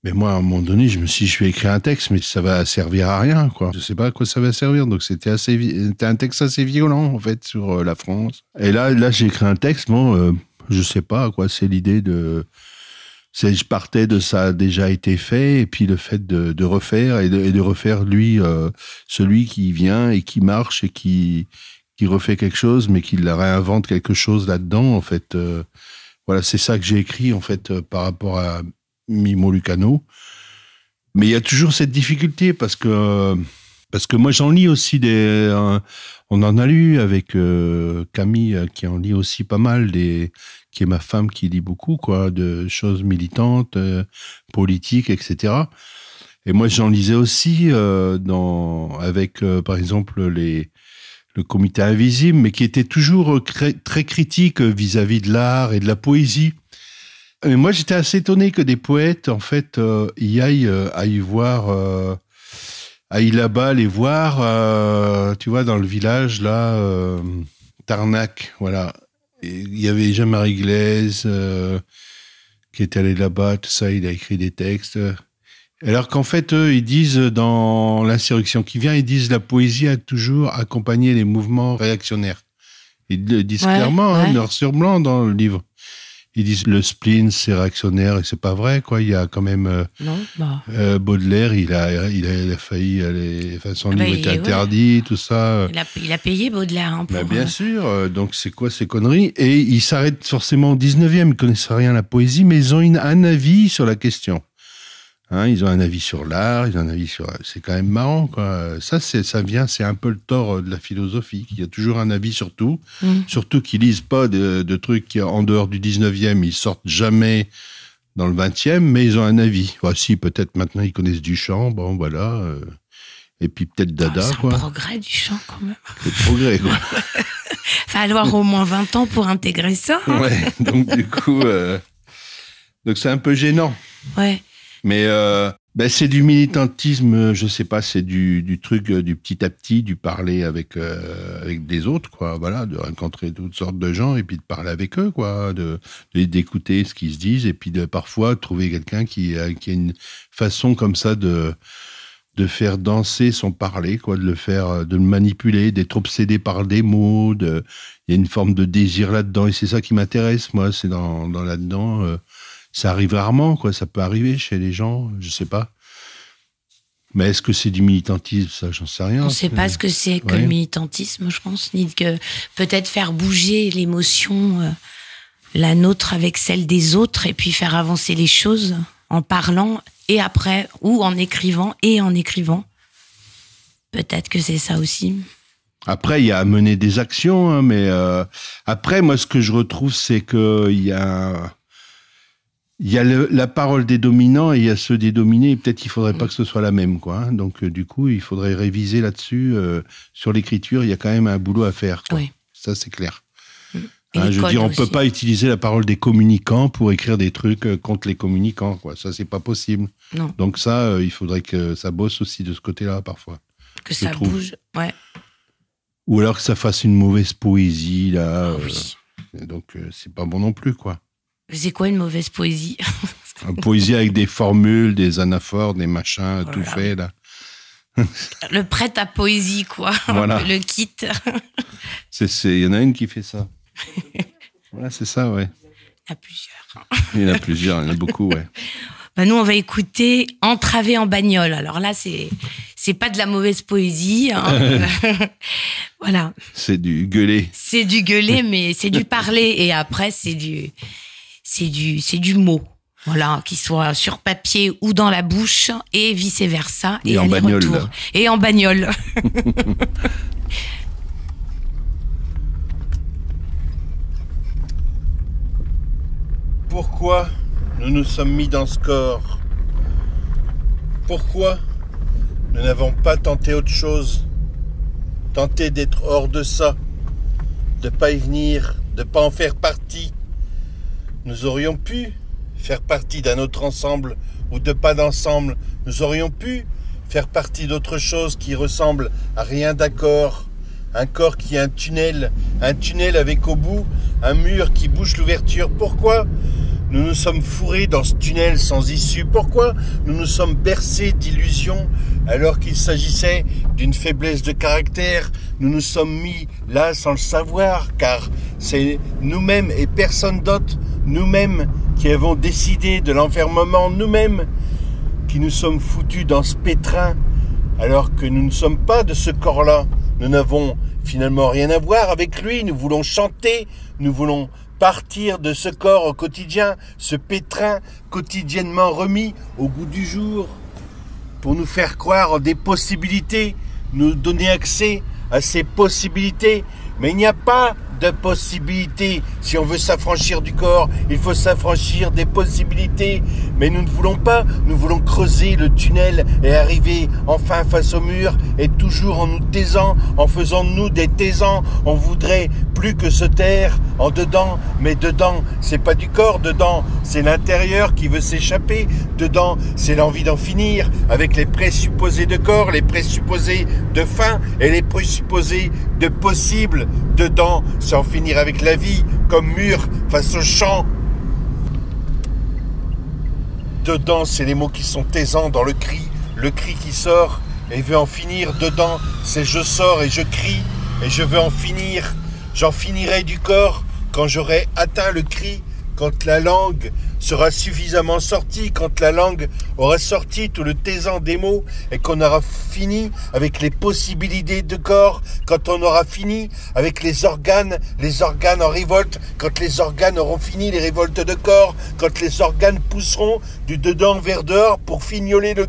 Mais moi, à un moment donné, je me suis dit, je vais écrire un texte, mais ça va servir à rien, quoi. Je sais pas à quoi ça va servir. Donc, c'était un texte assez violent, en fait, sur la France. Et là, j'ai écrit un texte, bon, je sais pas, quoi. C'est l'idée de... je partais de ça a déjà été fait, et puis le fait de refaire, et de refaire, lui, celui qui vient et qui marche et qui refait quelque chose, mais qui réinvente quelque chose là-dedans, en fait. Voilà, c'est ça que j'ai écrit, en fait, par rapport à Mimo Lucano. Mais il y a toujours cette difficulté parce que moi j'en lis aussi on en a lu avec Camille qui en lit aussi pas mal, qui est ma femme qui lit beaucoup, quoi, de choses militantes, politiques, etc. Et moi j'en lisais aussi avec par exemple le comité invisible, mais qui était toujours très critique vis-à-vis de l'art et de la poésie. Mais moi, j'étais assez étonné que des poètes, en fait, aillent voir, aillent là-bas les voir, tu vois, dans le village, là, Tarnac, voilà. Et il y avait Jean-Marie Glaise qui est allé là-bas, tout ça, il a écrit des textes. Alors qu'en fait, eux, ils disent, dans l'insurrection qui vient, ils disent la poésie a toujours accompagné les mouvements réactionnaires. Ils le disent clairement, hein, noir sur blanc dans le livre. Ils disent le spleen, c'est réactionnaire, et c'est pas vrai, quoi. Il y a quand même Baudelaire, il a failli aller, enfin, son livre était interdit, tout ça. Il a payé Baudelaire, hein, pour... bien sûr. Donc c'est quoi ces conneries? Et ils s'arrêtent forcément au 19e, ils connaissent rien à la poésie, mais ils ont un avis sur la question. Hein, ils ont un avis sur l'art, ils ont un avis sur... C'est quand même marrant, quoi. C'est un peu le tort de la philosophie, qu'il y a toujours un avis sur tout. Surtout qu'ils lisent pas de trucs qui, en dehors du 19e, ils sortent jamais dans le 20e, mais ils ont un avis. Voici, peut-être maintenant, ils connaissent Duchamp, bon, voilà. Et puis peut-être Dada, quoi. C'est un progrès, Duchamp, quand même. C'est le progrès, quoi. Falloir au moins 20 ans pour intégrer ça. Hein. Ouais, donc du coup... Donc c'est un peu gênant. Ouais. Mais c'est du militantisme, je sais pas, c'est du truc du petit à petit, du parler avec des autres, quoi. Voilà, de rencontrer toutes sortes de gens et puis de parler avec eux, quoi, d'écouter ce qu'ils se disent et puis de parfois trouver quelqu'un qui a une façon comme ça de faire danser son parler, quoi, de le manipuler, d'être obsédé par des mots. Il y a une forme de désir là-dedans et c'est ça qui m'intéresse, moi, c'est dans là-dedans. Ça arrive rarement, quoi. Ça peut arriver chez les gens, je sais pas. Mais est-ce que c'est du militantisme? Ça, j'en sais rien. On ne sait pas ce que c'est que le militantisme, je pense, ni que peut-être faire bouger l'émotion, la nôtre avec celle des autres, et puis faire avancer les choses en parlant et après, ou en écrivant et en écrivant. Peut-être que c'est ça aussi. Après, il y a à mener des actions, hein, mais après, moi, ce que je retrouve, c'est qu'il y a la parole des dominants et il y a ceux des dominés. Et peut-être qu'il faudrait pas que ce soit la même, quoi. Hein. Donc, du coup, il faudrait réviser là-dessus. Sur l'écriture, il y a quand même un boulot à faire, quoi. Oui. Ça, c'est clair. Hein, je veux dire, on peut pas utiliser la parole des communicants pour écrire des trucs contre les communicants, quoi. Ça, c'est pas possible. Non. Donc ça, il faudrait que ça bosse aussi de ce côté-là, parfois. Que ça bouge, ouais. Ou alors que ça fasse une mauvaise poésie, là. Oui. Donc, c'est pas bon non plus, quoi. C'est quoi une mauvaise poésie? Une poésie avec des formules, des anaphores, des machins, tout fait, là. Le prêt à poésie, quoi. Voilà. Le kit. Il y en a une qui fait ça. Voilà, c'est ça, ouais. Il y en a plusieurs. Il y en a plusieurs, il y en a beaucoup, ouais. Nous, on va écouter Entravé en bagnole. Alors là, c'est pas de la mauvaise poésie. Hein. Voilà. C'est du gueuler. C'est du gueuler, mais c'est du parler. Et après, c'est du mot. Voilà, qu'il soit sur papier ou dans la bouche, et vice-versa. Et en bagnole. aller-retour. Et en bagnole. Pourquoi nous nous sommes mis dans ce corps? Pourquoi nous n'avons pas tenté autre chose? Tenter d'être hors de ça, de ne pas y venir, de ne pas en faire partie. Nous aurions pu faire partie d'un autre ensemble ou de pas d'ensemble. Nous aurions pu faire partie d'autre chose qui ressemble à rien d'accord. Un corps qui est un tunnel avec au bout un mur qui bouche l'ouverture. Pourquoi nous nous sommes fourrés dans ce tunnel sans issue? Pourquoi nous nous sommes bercés d'illusions alors qu'il s'agissait d'une faiblesse de caractère? Nous nous sommes mis là sans le savoir, car c'est nous-mêmes et personne d'autre, nous-mêmes qui avons décidé de l'enfermement, nous-mêmes qui nous sommes foutus dans ce pétrin alors que nous ne sommes pas de ce corps-là. Nous n'avons finalement rien à voir avec lui. Nous voulons chanter, nous voulons partir de ce corps au quotidien, ce pétrin quotidiennement remis au goût du jour, pour nous faire croire en des possibilités, nous donner accès à ces possibilités. Mais il n'y a pas de possibilités. Si on veut s'affranchir du corps, il faut s'affranchir des possibilités. Mais nous ne voulons pas, nous voulons creuser le tunnel et arriver enfin face au mur, et toujours en nous taisant, en faisant de nous des taisants. On voudrait plus que se taire en dedans, mais dedans, c'est pas du corps, dedans, c'est l'intérieur qui veut s'échapper, dedans, c'est l'envie d'en finir avec les présupposés de corps, les présupposés de fin et les présupposés de possible. Dedans, c'est en finir avec la vie comme mur face au champ. Dedans, c'est les mots qui sont taisants dans le cri qui sort et veut en finir. Dedans, c'est je sors et je crie et je veux en finir. J'en finirai du corps quand j'aurai atteint le cri, quand la langue sera suffisamment sortie, quand la langue aura sorti tout le taisant des mots et qu'on aura fini avec les possibilités de corps, quand on aura fini avec les organes en révolte, quand les organes auront fini les révoltes de corps, quand les organes pousseront du dedans vers dehors pour fignoler le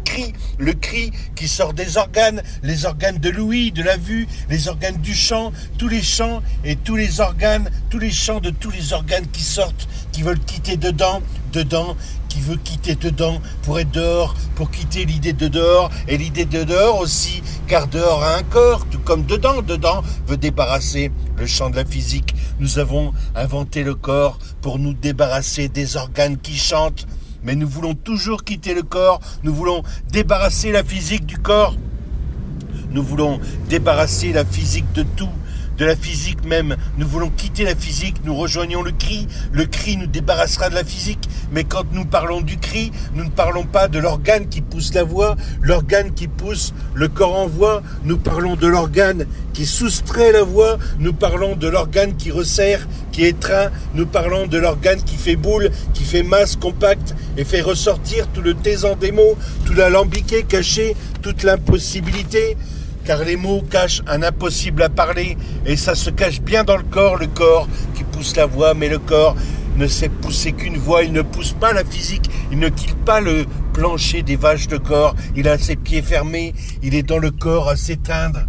cri qui sort des organes, les organes de l'ouïe, de la vue, les organes du chant, tous les chants et tous les organes, tous les chants de tous les organes qui sortent, qui veulent quitter dedans, qui veut quitter dedans pour être dehors, pour quitter l'idée de dehors et l'idée de dehors aussi, car dehors a un corps, tout comme dedans veut débarrasser le champ de la physique. Nous avons inventé le corps pour nous débarrasser des organes qui chantent, mais nous voulons toujours quitter le corps, nous voulons débarrasser la physique du corps, nous voulons débarrasser la physique de tout, de la physique même. Nous voulons quitter la physique, nous rejoignons le cri nous débarrassera de la physique. Mais quand nous parlons du cri, nous ne parlons pas de l'organe qui pousse la voix, l'organe qui pousse le corps en voix. Nous parlons de l'organe qui soustrait la voix, nous parlons de l'organe qui resserre, qui étreint, nous parlons de l'organe qui fait boule, qui fait masse compacte et fait ressortir tout le taisant des mots, tout l'alambiqué caché, toute l'impossibilité. Car les mots cachent un impossible à parler, et ça se cache bien dans le corps qui pousse la voix, mais le corps ne sait pousser qu'une voix, il ne pousse pas la physique, il ne quitte pas le plancher des vaches de corps, il a ses pieds fermés, il est dans le corps à s'éteindre,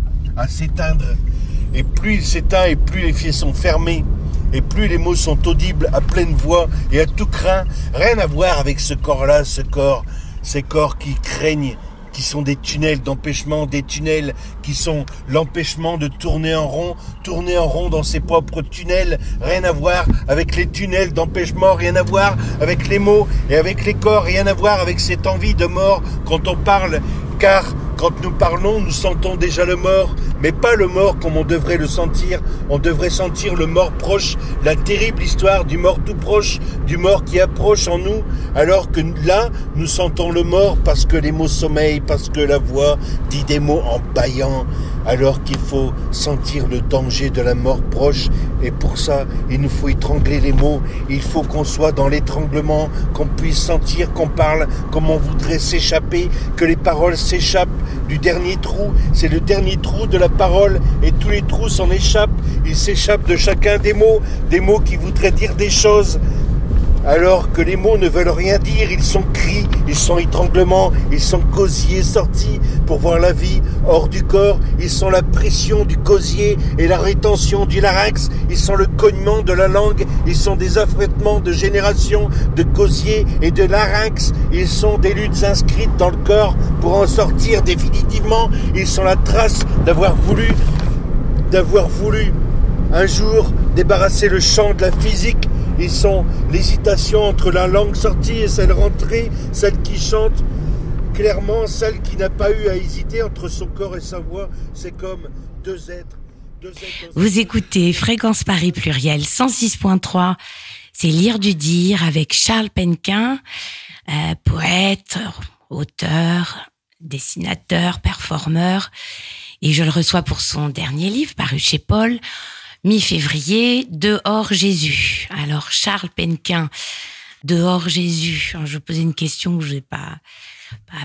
et plus il s'éteint, et plus les pieds sont fermés, et plus les mots sont audibles à pleine voix, et à tout craint, rien à voir avec ce corps-là, ces corps qui craignent, qui sont des tunnels d'empêchement, des tunnels qui sont l'empêchement de tourner en rond dans ses propres tunnels, rien à voir avec les tunnels d'empêchement, rien à voir avec les mots et avec les corps, rien à voir avec cette envie de mort quand on parle, car quand nous parlons, nous sentons déjà le mort, mais pas le mort comme on devrait le sentir. On devrait sentir le mort proche, la terrible histoire du mort tout proche, du mort qui approche en nous, alors que là, nous sentons le mort parce que les mots sommeillent, parce que la voix dit des mots en bâillant, alors qu'il faut sentir le danger de la mort proche, et pour ça, il nous faut étrangler les mots, il faut qu'on soit dans l'étranglement, qu'on puisse sentir qu'on parle comme on voudrait s'échapper, que les paroles s'échappent du dernier trou, c'est le dernier trou de la parole, et tous les trous s'en échappent, ils s'échappent de chacun des mots qui voudraient dire des choses, Alors que les mots ne veulent rien dire, ils sont cris, ils sont étranglements, ils sont gosiers sortis pour voir la vie hors du corps, ils sont la pression du gosier et la rétention du larynx, ils sont le cognement de la langue, ils sont des affrètements de générations de gosier et de larynx, ils sont des luttes inscrites dans le corps pour en sortir définitivement, ils sont la trace d'avoir voulu un jour débarrasser le champ de la physique. Ils sont l'hésitation entre la langue sortie et celle rentrée, celle qui chante clairement, celle qui n'a pas eu à hésiter entre son corps et sa voix. C'est comme deux êtres. Vous écoutez Fréquence Paris Pluriel 106.3. C'est Lire du dire avec Charles Penquin, poète, auteur, dessinateur, performeur. Et je le reçois pour son dernier livre paru chez Paul, mi-février, Dehors Jésus. Alors Charles Penquin, Dehors Jésus. Alors, je vais poser une question que je n'ai pas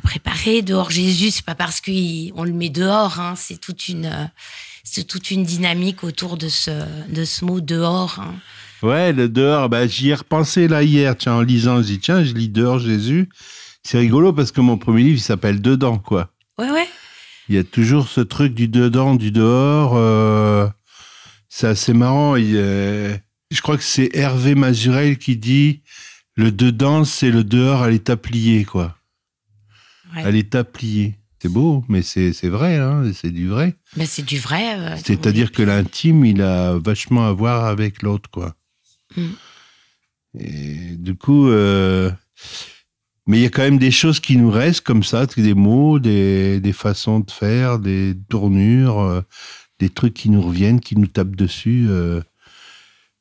préparée. Dehors Jésus, c'est pas parce qu'on le met dehors, hein, c'est toute une dynamique autour de ce mot dehors. Hein. Ouais, le dehors, j'y ai repensé là hier, tiens, en lisant, je dis tiens, je lis Dehors Jésus. C'est rigolo parce que mon premier livre, il s'appelle Dedans, quoi. Ouais. Il y a toujours ce truc du dedans, du dehors. C'est assez marrant. Je crois que c'est Hervé Mazurel qui dit le dedans, c'est le dehors à l'état plié, quoi. Ouais. À l'état plié. C'est beau, mais c'est vrai, hein, c'est du vrai. Mais c'est du vrai. C'est-à-dire que l'intime, il a vachement à voir avec l'autre, quoi. Et du coup... Mais il y a quand même des choses qui nous restent comme ça, des mots, des façons de faire, des tournures, des trucs qui nous reviennent, qui nous tapent dessus,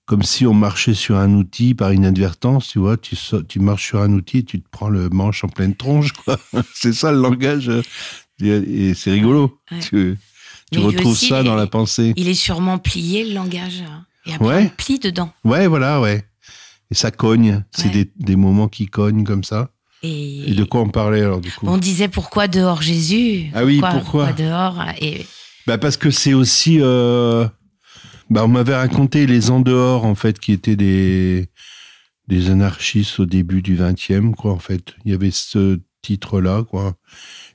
comme si on marchait sur un outil par inadvertance, tu vois, tu marches sur un outil et tu te prends le manche en pleine tronche, quoi. C'est ça le langage, et c'est rigolo. Ouais. Tu retrouves aussi, ça dans la pensée. Il est sûrement plié, le langage, et après on plie dedans. Ouais, voilà, ouais. Et ça cogne, c'est des moments qui cognent comme ça. Et de quoi on parlait alors du coup ? On disait pourquoi dehors Jésus ? Ah oui, pourquoi dehors parce que c'est aussi... on m'avait raconté les en dehors en fait qui étaient des anarchistes au début du 20e, quoi, en fait. Il y avait ce titre-là, quoi.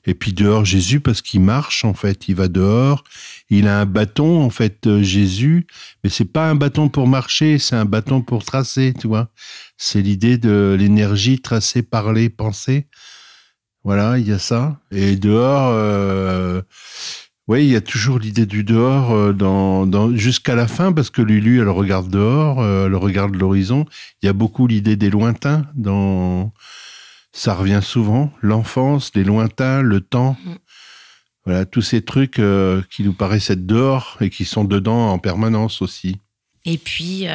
Et puis dehors Jésus parce qu'il marche, en fait. Il va dehors. Il a un bâton, en fait, Jésus. Mais c'est pas un bâton pour marcher, c'est un bâton pour tracer, tu vois. C'est l'idée de l'énergie, tracer, parler, penser. Voilà, il y a ça. Et dehors, il y a toujours l'idée du dehors jusqu'à la fin, parce que Lulu, elle regarde dehors, elle regarde l'horizon. Il y a beaucoup l'idée des lointains. Ça revient souvent. L'enfance, les lointains, le temps. Voilà, tous ces trucs qui nous paraissent être dehors et qui sont dedans en permanence aussi. Et puis...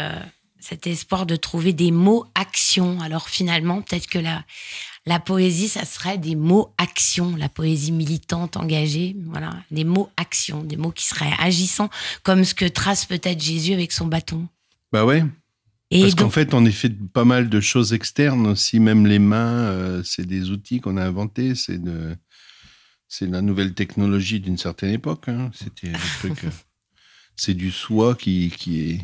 cet espoir de trouver des mots actions. Alors finalement, peut-être que la poésie, ça serait des mots actions, la poésie militante, engagée, voilà, des mots actions, des mots qui seraient agissants, comme ce que trace peut-être Jésus avec son bâton. Bah ouais. Parce qu'en fait, on est fait de pas mal de choses externes aussi, même les mains, c'est des outils qu'on a inventés, c'est la nouvelle technologie d'une certaine époque, hein. C'était un truc, c'est du soi qui est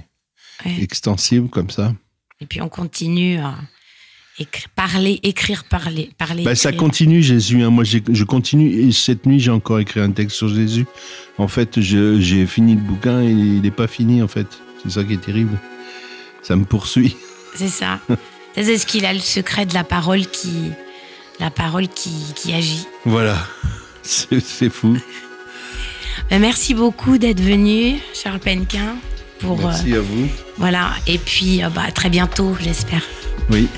extensible comme ça. Et puis on continue à écrire, parler. Ça continue, Jésus. Hein. Moi, je continue. Et cette nuit, j'ai encore écrit un texte sur Jésus. En fait, j'ai fini le bouquin et il n'est pas fini, en fait. C'est ça qui est terrible. Ça me poursuit. C'est ça. C'est ce qu'il a le secret de la parole qui agit. Voilà. C'est fou. Merci beaucoup d'être venu, Charles Penquin. Merci à vous. Voilà, et puis à très bientôt, j'espère. Oui.